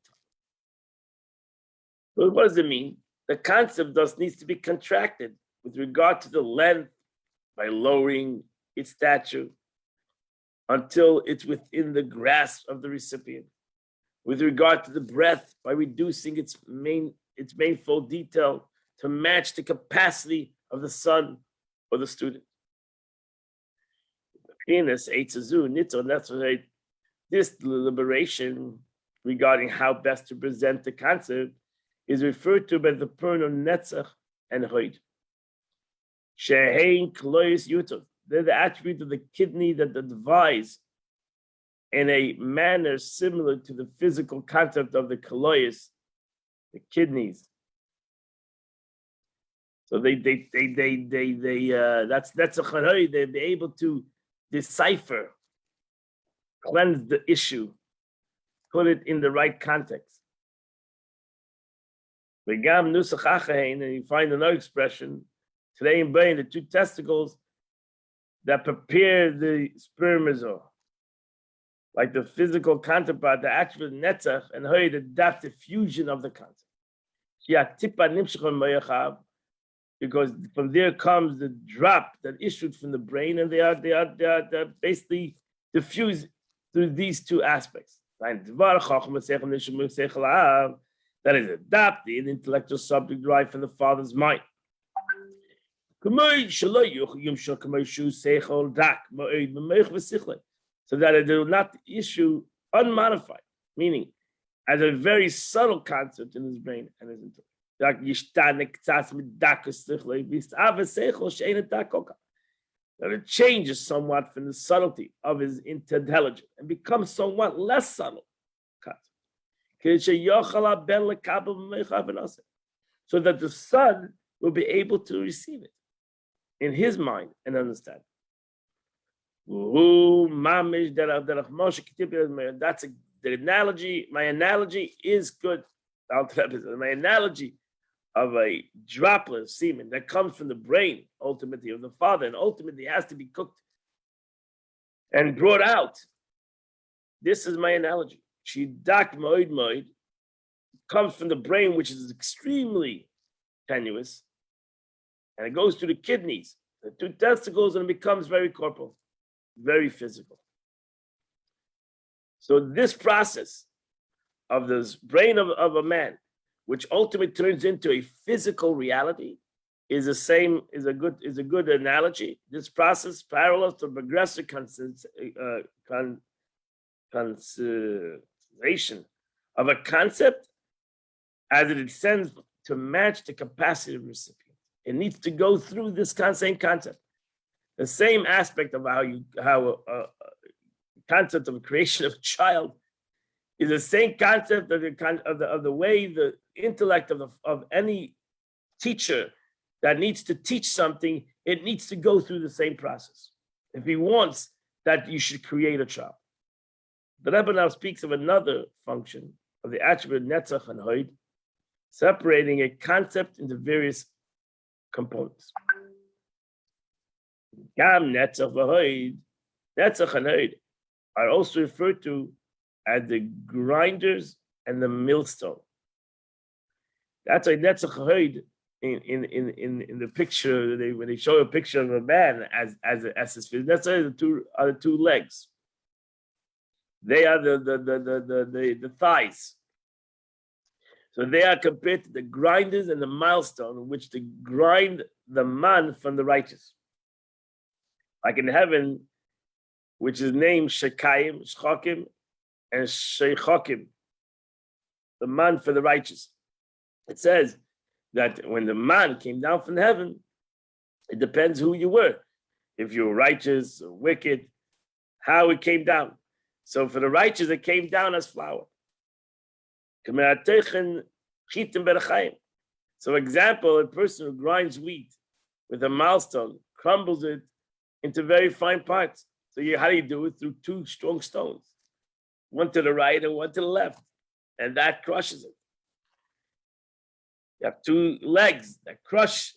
But what does it mean? The concept thus needs to be contracted with regard to the length by lowering its stature until it's within the grasp of the recipient. With regard to the breadth by reducing its manifold detail to match the capacity of the son or the student. This deliberation regarding how best to present the concept is referred to by the pronoun netzach and hoid. Shehein klois yutov. They're the attribute of the kidney that advise in a manner similar to the physical concept of the klois, the kidneys. So that's a charoy. They'll be able to decipher, cleanse the issue, put it in the right context. And you find another expression, Today in brain, the two testicles that prepare the spermatozoa, like the physical counterpart, the actual netzach and hoy, the adaptive fusion of the concept. Because from there comes the drop that issued from the brain, and they are basically diffused through these two aspects. That is adopted, intellectual subject derived from the father's mind. So that it will not issue unmodified, meaning as a very subtle concept in his brain and his intellect. That it changes somewhat from the subtlety of his intelligence and becomes somewhat less subtle concept. So that the son will be able to receive it in his mind and understand. That's the analogy. My analogy is good. My analogy of a droplet of semen that comes from the brain, ultimately, of the father, and ultimately has to be cooked and brought out. This is my analogy. Shidak moed moed comes from the brain, which is extremely tenuous, and it goes to the kidneys, the two testicles, and it becomes very corporal, very physical. So this process of this brain of a man, which ultimately turns into a physical reality, is a good analogy. This process parallels to progressive concentration of a concept as it descends to match the capacity of the recipient. It needs to go through this same concept. The same aspect of how concept of creation of a child is the same concept of the way the intellect of any teacher that needs to teach something, it needs to go through the same process. If he wants that, you should create a child. The Rebbe now speaks of another function of the attribute netzach and hoid, separating a concept into various components. Gam netzach v'hoid, netzach and hoid are also referred to as the grinders and the millstone. That's a netzach hoid in the picture. When they show a picture of a man as his fist, that's the two legs. They are the thighs. So they are compared to the grinders and the milestone in which to grind the man from the righteous. Like in heaven, which is named Shekayim, Shchokim, and Shechokim, the man for the righteous. It says that when the man came down from heaven, it depends who you were. If you were righteous or wicked, how it came down. So for the righteous, it came down as flour. So example, a person who grinds wheat with a milestone, crumbles it into very fine parts. So how do you do it? Through two strong stones, one to the right and one to the left, and that crushes it. You have two legs that crush.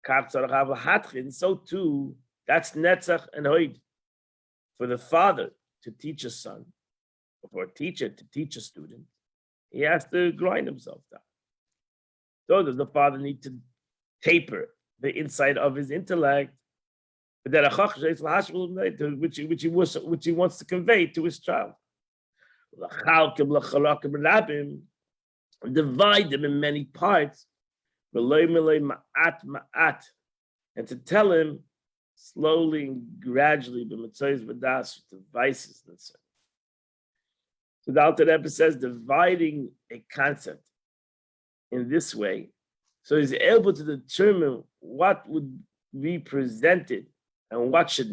So too, that's netzach and hoid. For the father to teach a son, or for a teacher to teach a student, he has to grind himself down. So does the father need to taper the inside of his intellect, which he wants to convey to his child. Divide them in many parts, and to tell him slowly and gradually, with devices and so. So the Alter Rebbe says, dividing a concept in this way, so he's able to determine what would be presented and what should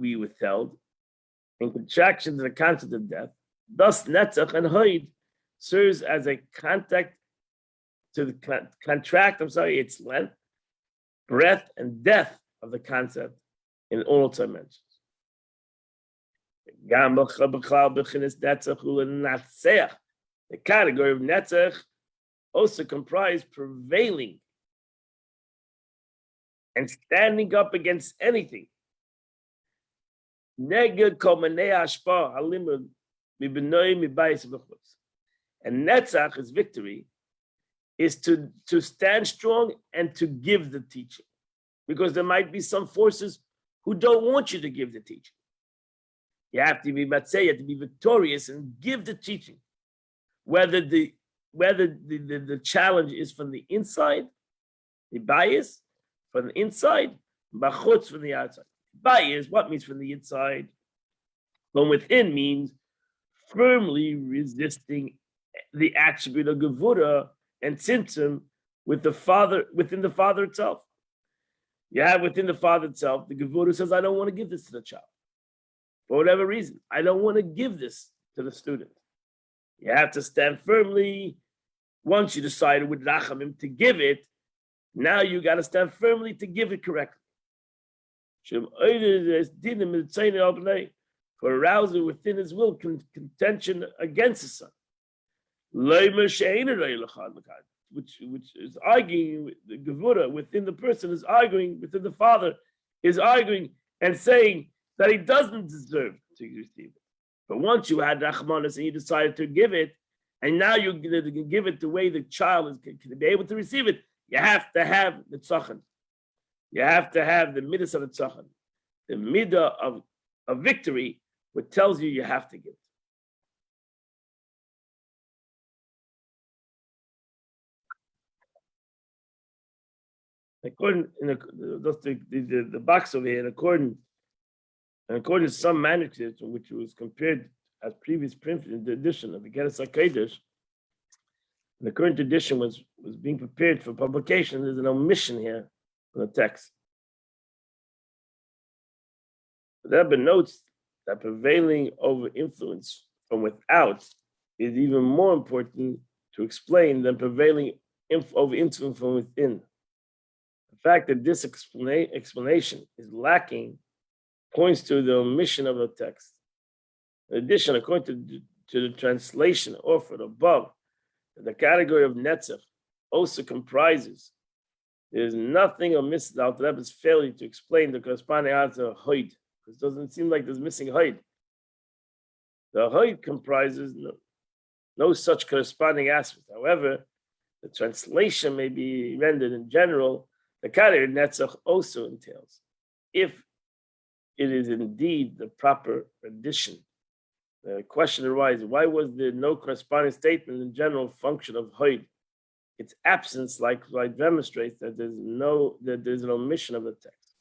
be withheld in contraction to the concept of death. Thus, netzach and hoid serves as a contract to contract its length, breadth, and depth of the concept in all dimensions. The category of netzach also comprise prevailing and standing up against anything. And Netzach is victory, is to stand strong and to give the teaching. Because there might be some forces who don't want you to give the teaching. You have to be matzeh, you have to be victorious and give the teaching. Whether the challenge is from the inside, the bias from the inside, bachutz from the outside. Bias, what means from the inside? From within means firmly resisting the attribute of gevura and tzimtzum with the father, within the father itself. You have within the father itself, the gevura says, I don't want to give this to the child. For whatever reason, I don't want to give this to the student. You have to stand firmly. Once you decided with rachamim to give it, now you got to stand firmly to give it correctly. For arousing within his will contention against his son. Which is arguing, the gevura within the person is arguing, within the father is arguing and saying that he doesn't deserve to receive it. But once you had rachmanis and you decided to give it, and now you're going to give it the way the child can be able to receive it, you have to have the tzachon. You have to have the midas of the tzachon, the midah of victory, which tells you have to give. According the box over here, according to some manuscripts, which was compared as previous print in the edition of the Geras HaKodesh, the current edition was being prepared for publication. There's an omission here from the text. The Rebbe notes that prevailing over influence from without is even more important to explain than prevailing over influence from within. The fact that this explanation is lacking points to the omission of the text. In addition, according to the translation offered above, the category of netzach also comprises. There's nothing amiss about the Rebbe's failure to explain the corresponding answer of hoid. It doesn't seem like there's missing hoid. The hoid comprises no such corresponding aspect. However, the translation may be rendered in general. The category of netzach also entails, if it is indeed the proper rendition. The question arises, why was there no corresponding statement in general function of hoid? Its absence likewise demonstrates that there's an omission of the text.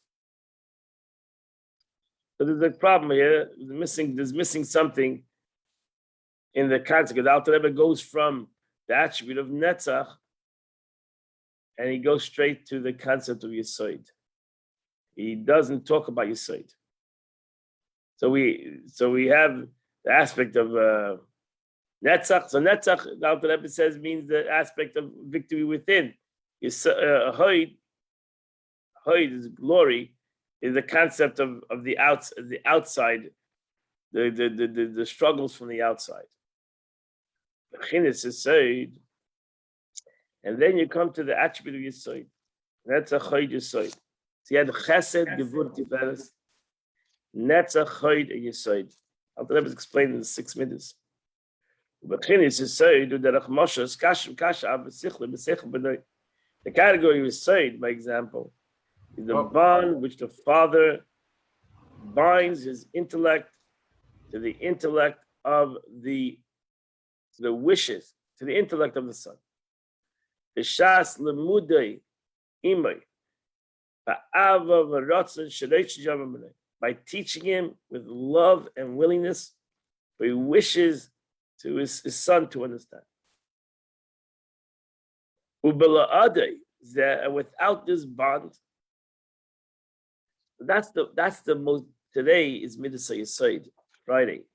So there's a problem here. There's missing something in the context. The Alter Rebbe goes from the attribute of netzach, and he goes straight to the concept of yesod. He doesn't talk about yesod. So we have the aspect of netzach. So netzach, the Alter Rebbe says, means the aspect of victory within. Hoid is glory, is the concept of the outside, the struggles from the outside. And then you come to the attribute of yesod. That's a hoid yesod. So you had chesed, gevur, tiferes, netzach, hoid, and yesod. Alter Rebbe is explained in the 6 minutes. The category of yesod, by example, is the bond which the father binds his intellect to the intellect of the wishes, to the intellect of the son. The shas lemudei imay by teaching him with love and willingness, for he wishes to his son to understand. Without this bond, that's the most, today is Midas HaYesod, Friday.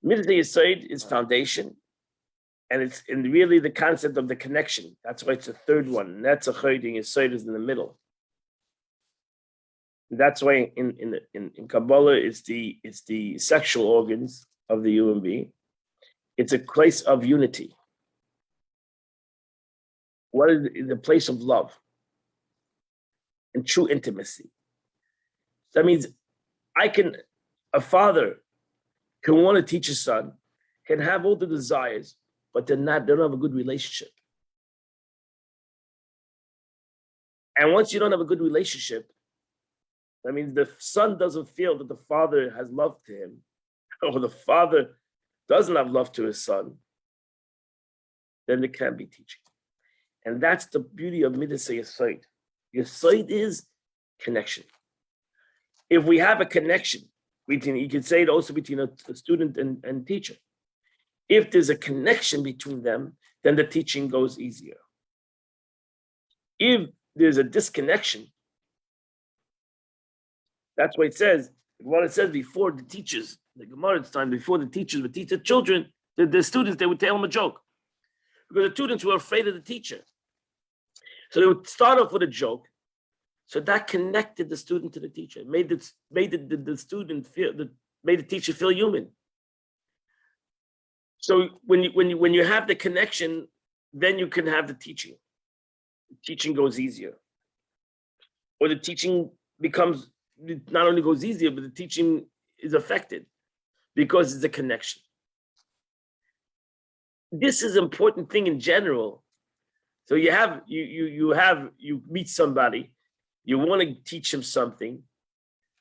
Midas HaYesod is foundation, and it's really the concept of the connection. That's why it's the third one. Netzach, Hoid, and Yesod is in the middle. That's why in Kabbalah it's the sexual organs of the human being. It's a place of unity. What is the place of love? and true intimacy. That means a father can want to teach his son, can have all the desires, but they don't have a good relationship. And once you don't have a good relationship, that means the son doesn't feel that the father has love to him, or the father doesn't have love to his son, then there can't be teaching. And that's the beauty of Midas Yesod. Yesod is connection. If we have a connection between, you could say it also between a student and teacher. If there's a connection between them, then the teaching goes easier. If there's a disconnection, that's why it says, what it says before the teachers, the Gemara's time, before the teachers would teach the children, the students, they would tell them a joke. Because the students were afraid of the teacher. So they would start off with a joke. So that connected the student to the teacher, made the student feel, made the teacher feel human. So when you have the connection, then you can have the teaching. The teaching goes easier. Or the teaching becomes, not only goes easier, but the teaching is affected because it's a connection. This is an important thing in general. So you meet somebody, you want to teach him something,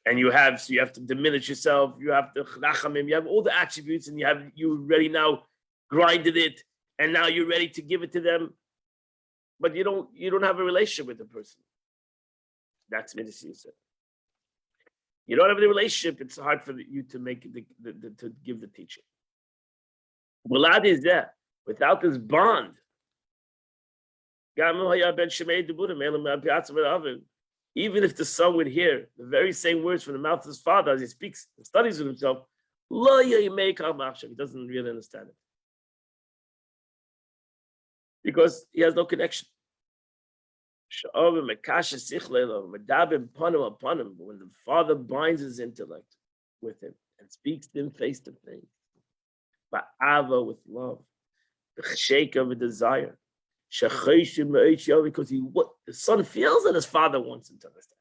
and you have to diminish yourself, you have to rachamim, you have all the attributes, and you already now grinded it, and now you're ready to give it to them, but you don't have a relationship with the person. That's Midas Yesod. You don't have the relationship, it's hard for you to make to give the teaching. Mulad is there. Without this bond, even if the son would hear the very same words from the mouth of his father as he speaks and studies with himself, he doesn't really understand it. Because he has no connection. When the father binds his intellect with him and speaks to him face to face, with love, the shake of a desire, because the son feels that his father wants him to understand.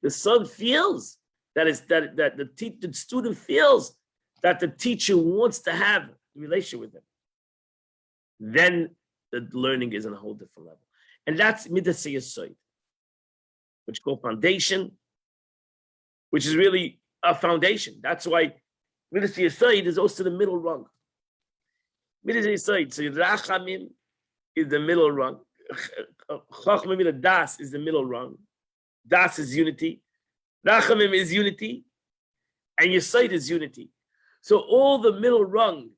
The son feels that the student feels that the teacher wants to have a relationship with him. Then the learning is on a whole different level. And that's Midas Yesod, which is called foundation, which is really a foundation. That's why Midas Yesod is also the middle rung. Midas Yesod, so Rachamim is the middle rung. Chachmim Das is the middle rung. Das is unity. Rachamim is unity. And Yesod is unity. So all the middle rung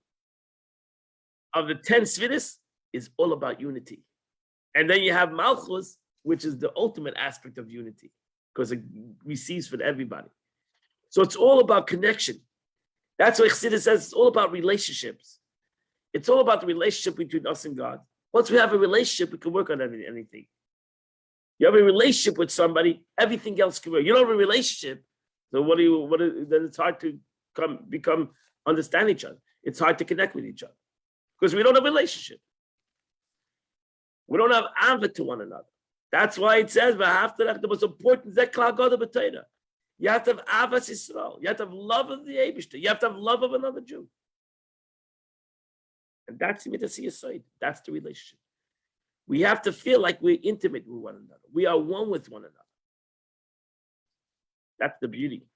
of the 10 Svidis is all about unity. And then you have Malchus, which is the ultimate aspect of unity, because it receives from everybody. So it's all about connection. That's why Chassidus says it's all about relationships. It's all about the relationship between us and God. Once we have a relationship, we can work on anything. You have a relationship with somebody, everything else can work. You don't have a relationship, so then it's hard to understand each other. It's hard to connect with each other because we don't have a relationship. We don't have ava to one another. That's why it says, the most important, you have to have avas Yisrael. You have to have love of the Eibishter. You have to have love of another Jew. And that's Midas Yesod. That's the relationship. We have to feel like we're intimate with one another. We are one with one another. That's the beauty.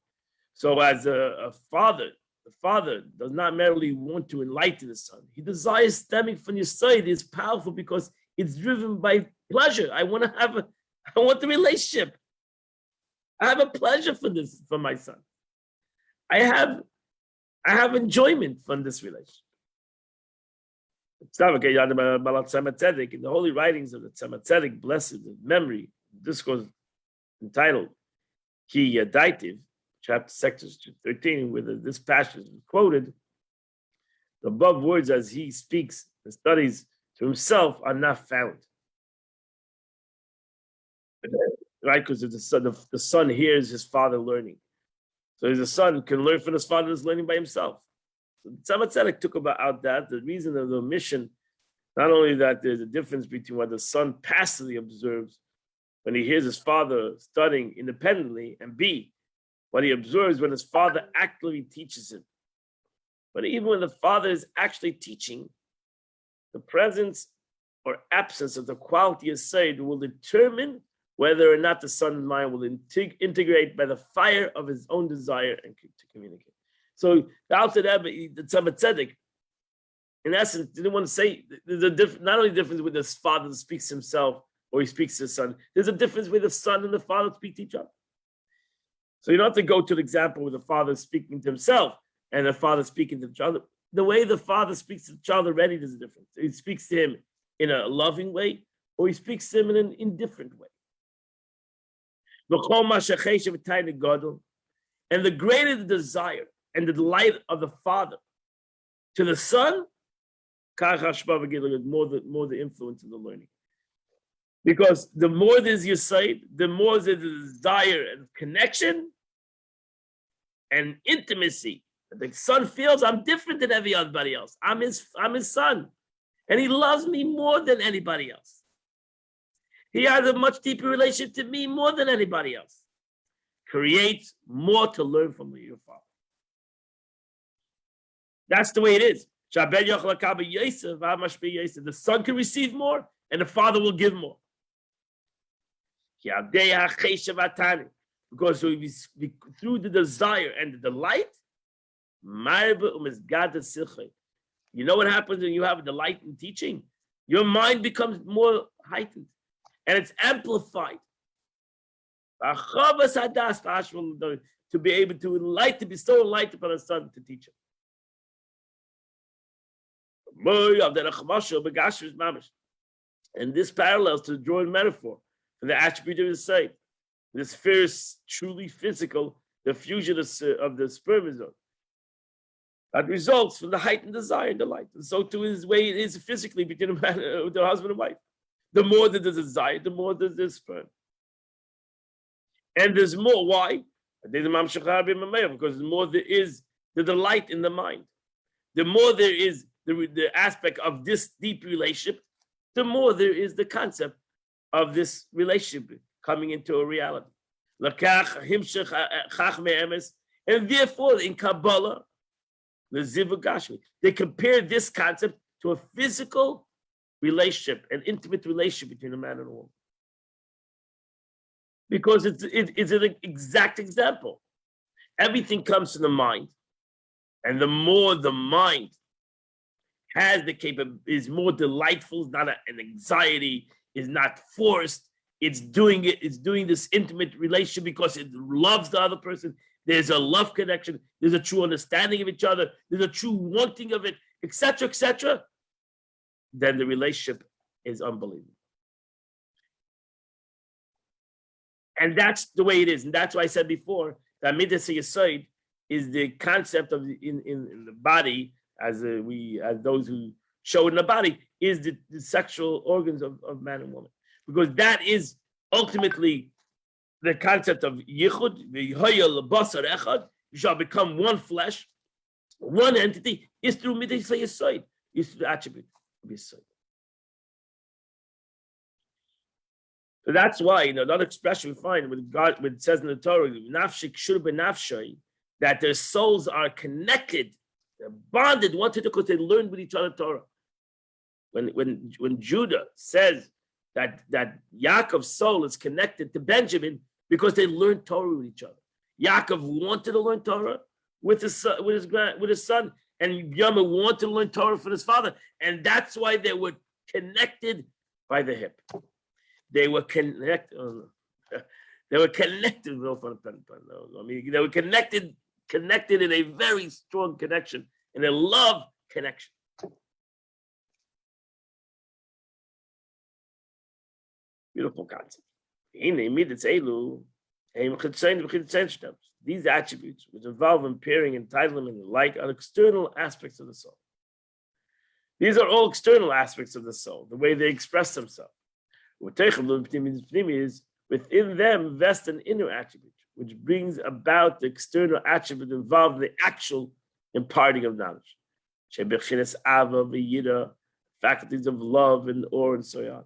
So as a father, the father does not merely want to enlighten his son. He desires stemming from Yesod is powerful because it's driven by pleasure. I want the relationship. I have a pleasure for my son. I have enjoyment from this relationship. In the holy writings of the Tzemach Tzedek, blessed memory, discourse entitled Ki Yadaitiv, chapter sections 13, where this passage is quoted, the above words as he speaks and studies to himself are not found. Right? Because the son hears his father learning. So the son can learn from his father who's learning by himself. So Tzemach Tzedek took out that the reason of the omission, not only that there's a difference between what the son passively observes, when he hears his father studying independently, and B, what he observes when his father actively teaches him. But even when the father is actually teaching, the presence or absence of the quality of Sayyid will determine whether or not the son's mind will integrate by the fire of his own desire and to communicate. So the Alter Rebbe, the Tzemach Tzedek, in essence, didn't want to say there's a not only difference with his father that speaks to himself or he speaks to his son, there's a difference with the son and the father speak to each other. So you don't have to go to the example where the father is speaking to himself and the father speaking to each other. The way the father speaks to the child already, there's a difference. He speaks to him in a loving way, or he speaks to him in an indifferent way. And the greater the desire and the delight of the father to the son, more the influence of the learning. Because the more there's your sight, the more there's the desire and connection and intimacy. The son feels I'm different than everybody else. I'm his son. And he loves me more than anybody else. He has a much deeper relationship to me more than anybody else. Creates more to learn from your father. That's the way it is. The son can receive more and the father will give more. Because through the desire and the delight, you know what happens when you have a delight in teaching? Your mind becomes more heightened and it's amplified. To be able to enlighten, to bestow light upon a son to teach him. And this parallels to the drawing metaphor for the attribute of the sight. This sphere is truly physical, the fusion of the spermatozoa. That results from the heightened desire and delight. And so too is the way it is physically between a man, the husband and wife. The more that there's a desire, the more there's sperm. And there's more. Why? Because the more there is the delight in the mind, the more there is the aspect of this deep relationship, the more there is the concept of this relationship coming into a reality. And therefore, in Kabbalah, they compare this concept to a physical relationship, an intimate relationship between a man and a woman. Because it's an exact example. Everything comes from the mind. And the more the mind has the capability, is more delightful, is not an anxiety, is not forced. It's doing this intimate relationship because it loves the other person. There's a love connection. There's a true understanding of each other. There's a true wanting of it, etc., etc. Then the relationship is unbelievable. And that's the way it is. And that's why I said before that Midas Yesod is the concept of in the body, as those who show in the body, is the sexual organs of man and woman. Because that is ultimately the concept of Yichud, you shall become one flesh, one entity, is through Midas Yesod, is through the attribute of Yesod. So that's why, another expression we find with God, when it says in the Torah, that their souls are connected, they're bonded one to the other because they learned with each other Torah. When Judah says that Yaakov's soul is connected to Benjamin because they learned Torah with each other. Yaakov wanted to learn Torah with his son, and Yama wanted to learn Torah from his father, and that's why they were connected by the hip. They were connected. They were connected. No, I mean, they were connected in a very strong connection, in a love connection. Beautiful concept. These attributes, which involve impairing entitlement and the like, are external aspects of the soul. These are all external aspects of the soul, the way they express themselves. Is within them vest an inner attribute, which brings about the external attribute involved in the actual imparting of knowledge. Faculties of love and awe and so on.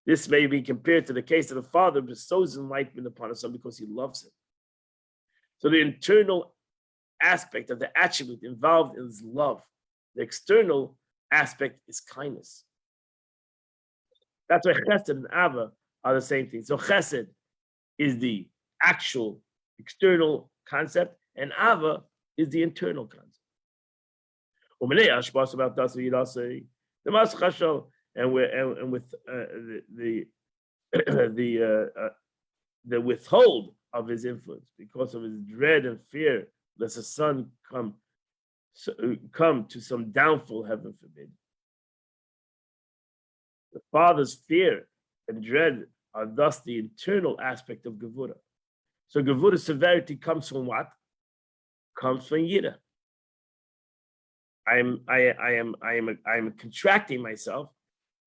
This may be compared to the case of the father bestows enlightenment upon his son because he loves him. So the internal aspect of the attribute involved is love. The external aspect is kindness. That's why chesed and ava are the same thing. So chesed is the actual external concept, and ava is the internal concept. And with the withhold of his influence because of his dread and fear lest the son come to some downfall, heaven forbid. The father's fear and dread are thus the internal aspect of Gevura. So Gevura's severity comes from what? Comes from Yira. I am contracting myself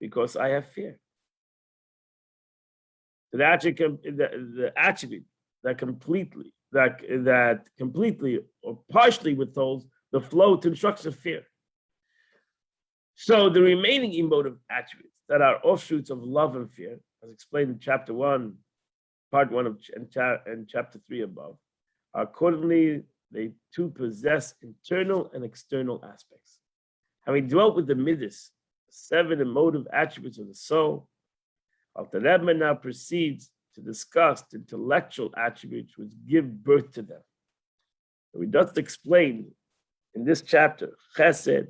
because I have fear. So the attribute that completely or partially withholds the flow to instructions of fear. So the remaining emotive attributes that are offshoots of love and fear, as explained in chapter 1, part 1 and chapter 3 above, are accordingly they too possess internal and external aspects. Having dwelt with the midas, 7 emotive attributes of the soul, Alter Rebbe now proceeds to discuss the intellectual attributes which give birth to them. We just explained in this chapter Chesed,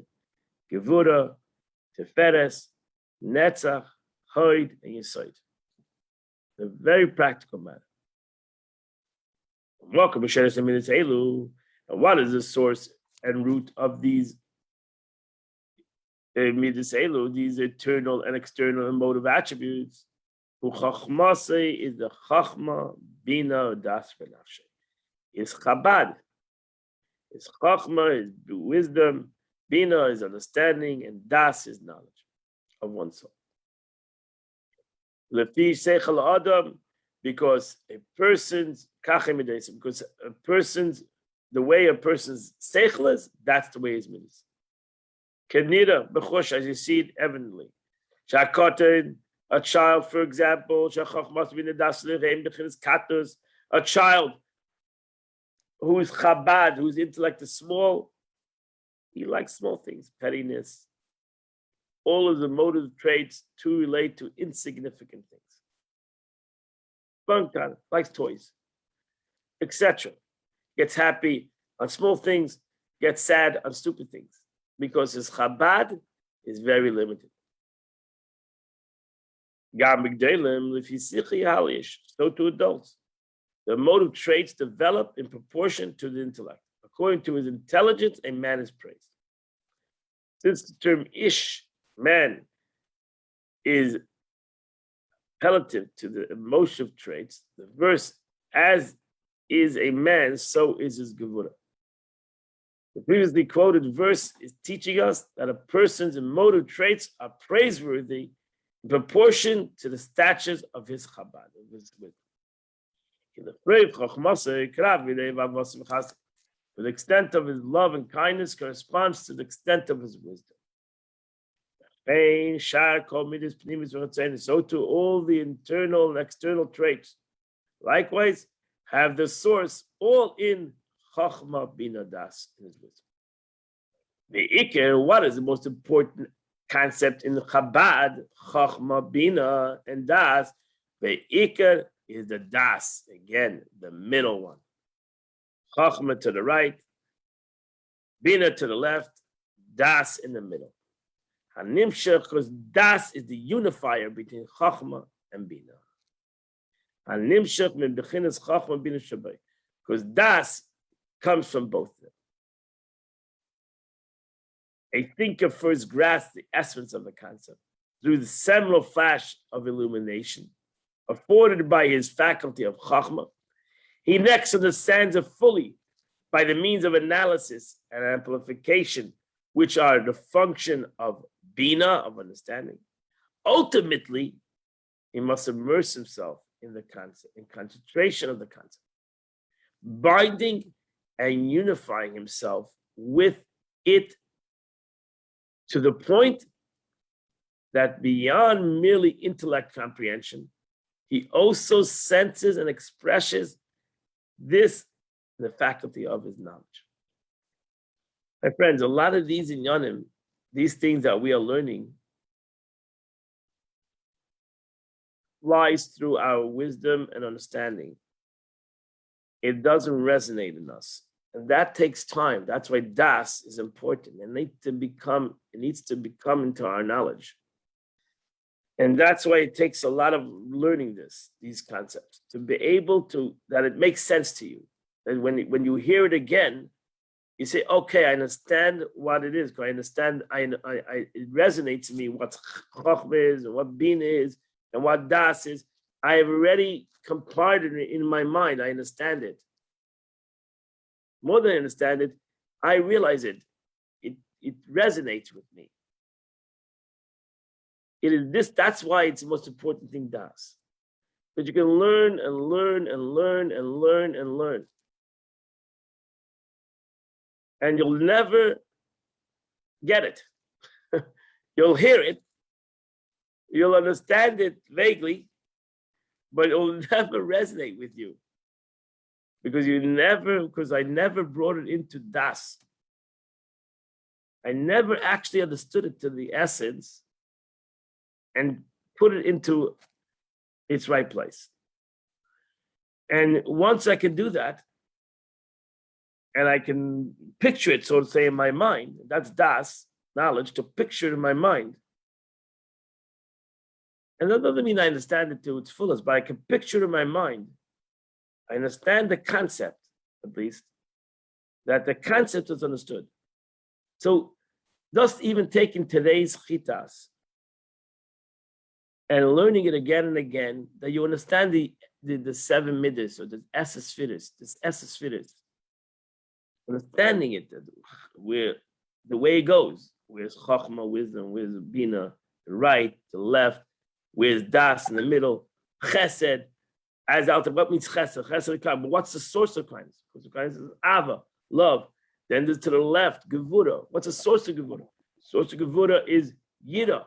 Gevura, Tiferes, Netzach, Hod, and Yesod. A very practical matter. And what is the source and root of these midas elu, these internal and external emotive attributes? Uchachmase is the chachma, bina, das v'nafshe. Is chabad. Is chachma is wisdom, bina is understanding, and das is knowledge of oneself. Lefi seichel adam, because the way a person's seichel is, that's the way his midas. Kenira b'chosh, as you see it evidently. Shakotin, a child, for example, a child whose chabad, whose intellect is small, he likes small things, pettiness, all of the motive traits to relate to insignificant things. Bunkan likes toys, etc. Gets happy on small things, gets sad on stupid things, because his chabad is very limited. So to adults, the motive traits develop in proportion to the intellect. According to his intelligence, a man is praised. Since the term ish, man, is relative to the emotive traits, the verse, as is a man, so is his gevura. The previously quoted verse is teaching us that a person's emotive traits are praiseworthy in proportion to the statures of his chabad, of his wisdom. The extent of his love and kindness corresponds to the extent of his wisdom. So too, all the internal and external traits, likewise, have the source all in Chachma Bina Das, in his wisdom. The Iker, what is the most important concept in Chabad, Chachma, Bina, and Das? The Iker is the Das, again, the middle one. Chachma to the right, Bina to the left, Das in the middle. Hanimshach, because Das is the unifier between Chachma and Bina. Hanimshach min bechinas Chachma Bina Shabbai, because Das comes from both of them. A thinker first grasps the essence of the concept through the seminal flash of illumination afforded by his faculty of Chachma. He next understands it fully by the means of analysis and amplification, which are the function of Bina, of understanding. Ultimately, he must immerse himself in the concept, in concentration of the concept, binding and unifying himself with it to the point that beyond merely intellect comprehension, he also senses and expresses this in the faculty of his knowledge. My friends, a lot of these inyanim, these things that we are learning, lies through our wisdom and understanding. It doesn't resonate in us. And that takes time. That's why das is important. It needs to become into our knowledge. And that's why it takes a lot of learning these concepts, to be able to, that it makes sense to you. And when you hear it again, you say, okay, I understand what it is. I understand, it resonates to me what chokhmah is, and what bin is, and what das is. I have already comparted it in my mind. I understand it. More than I understand it, I realize it. It resonates with me. It is this, that's why it's the most important thing, das. That you can learn and learn and learn and learn and learn. And you'll never get it. You'll hear it. You'll understand it vaguely, but it will never resonate with you. Because I never brought it into das. I never actually understood it to the essence and put it into its right place. And once I can do that, and I can picture it, so to say, in my mind, that's das, knowledge, to picture it in my mind. And that doesn't mean I understand it to its fullest, but I can picture it in my mind. I understand the concept, at least, that the concept is understood. So just even taking today's chitas and learning it again and again, that you understand the 7 midas, or the esses fitters, understanding it, where the way it goes, where's chokhmah, wisdom, where's bina, the right, the left, where's das in the middle, chesed. As out, what means chesed? Chesed, but what's the source of kindness? Because the kindness is ava, love. Then there's to the left, gevura. What's the source of gevura? Source of gevura is yira,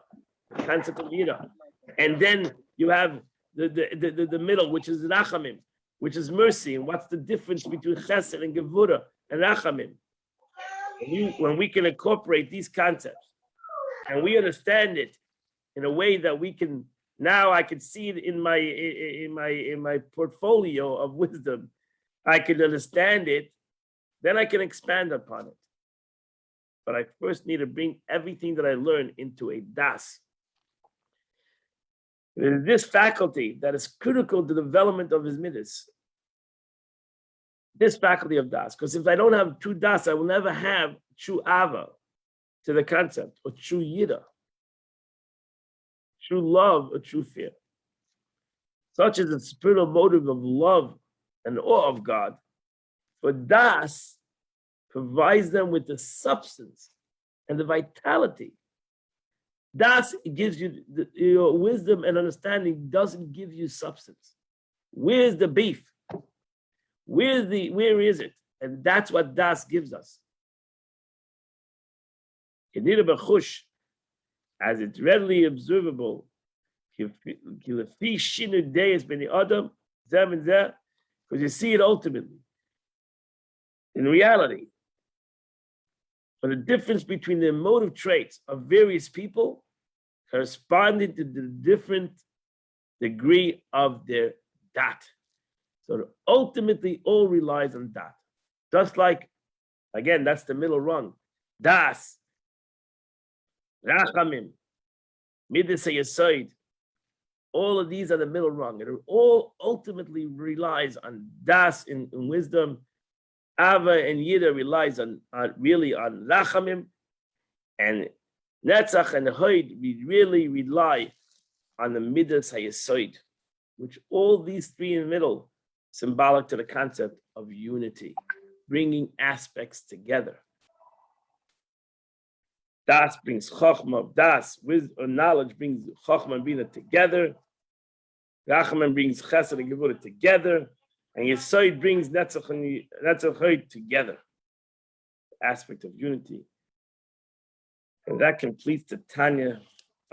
the concept of yira. And then you have the middle, which is rachamim, which is mercy. And what's the difference between chesed and gevura and rachamim? When we can incorporate these concepts and we understand it in a way that we can, now I can see it in my portfolio of wisdom. I can understand it, then I can expand upon it. But I first need to bring everything that I learned into a das. It is this faculty that is critical to the development of his midas. This faculty of das, because if I don't have true das, I will never have true ava to the concept, or true yira, true love, or true fear. Such is the spiritual motive of love and awe of God. For das provides them with the substance and the vitality. Das gives you your wisdom and understanding, doesn't give you substance. Where's the beef? Where is it? And that's what das gives us. As it's readily observable, because you see it ultimately. In reality, for the difference between the emotive traits of various people corresponding to the different degree of their dat. So ultimately all relies on dat. Just like, again, that's the middle rung. Das, rachamim, midas hayesod. All of these are the middle rung. It all ultimately relies on das in wisdom. Ava and Yida relies on really on rachamim, and Netzach and Hoid, we really rely on the midas hayesod, which all these three in the middle, symbolic to the concept of unity, bringing aspects together. Das brings chokhmah, das with knowledge brings chokhmah and bina together. Rachamim brings chesed and gevurah together. And Yesod brings Netzach and Hoid together. The aspect of unity. And that completes the Tanya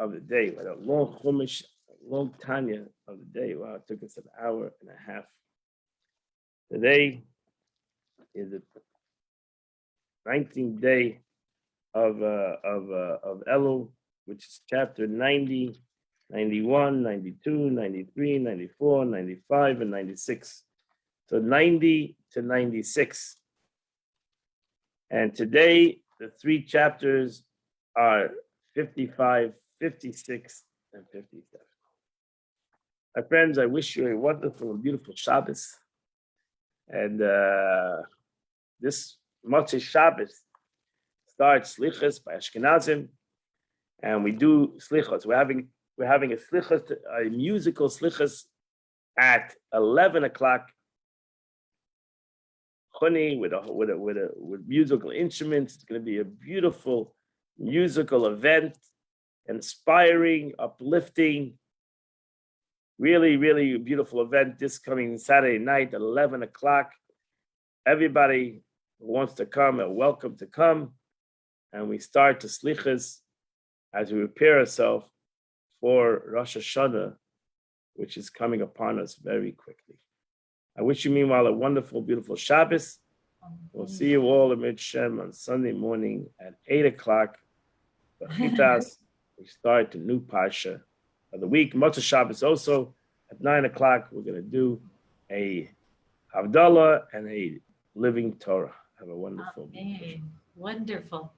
of the day. What a long Chumash, long Tanya of the day. Wow, it took us an hour and a half. Today is the 19th day of Elul, which is chapter 90, 91, 92, 93, 94, 95, and 96. So 90 to 96. And today, the three chapters are 55, 56, and 57. My friends, I wish you a wonderful and beautiful Shabbos. And this Motzei Shabbos starts Slichos by Ashkenazim, and we do Slichos. We're having a Slichos, a musical Slichos at 11 o'clock. Choni with musical instruments. It's going to be a beautiful musical event, inspiring, uplifting, really, really beautiful event this coming Saturday night at 11 o'clock. Everybody who wants to come are welcome to come. And we start the Slichas as we prepare ourselves for Rosh Hashanah, which is coming upon us very quickly. I wish you, meanwhile, a wonderful, beautiful Shabbos. We'll see you all in Midshem on Sunday morning at 8 o'clock. We start the new Parsha of the week. Motzei Shabbos also at 9 o'clock. We're going to do a Havdalah and a living Torah. Have a wonderful Amen. Wonderful.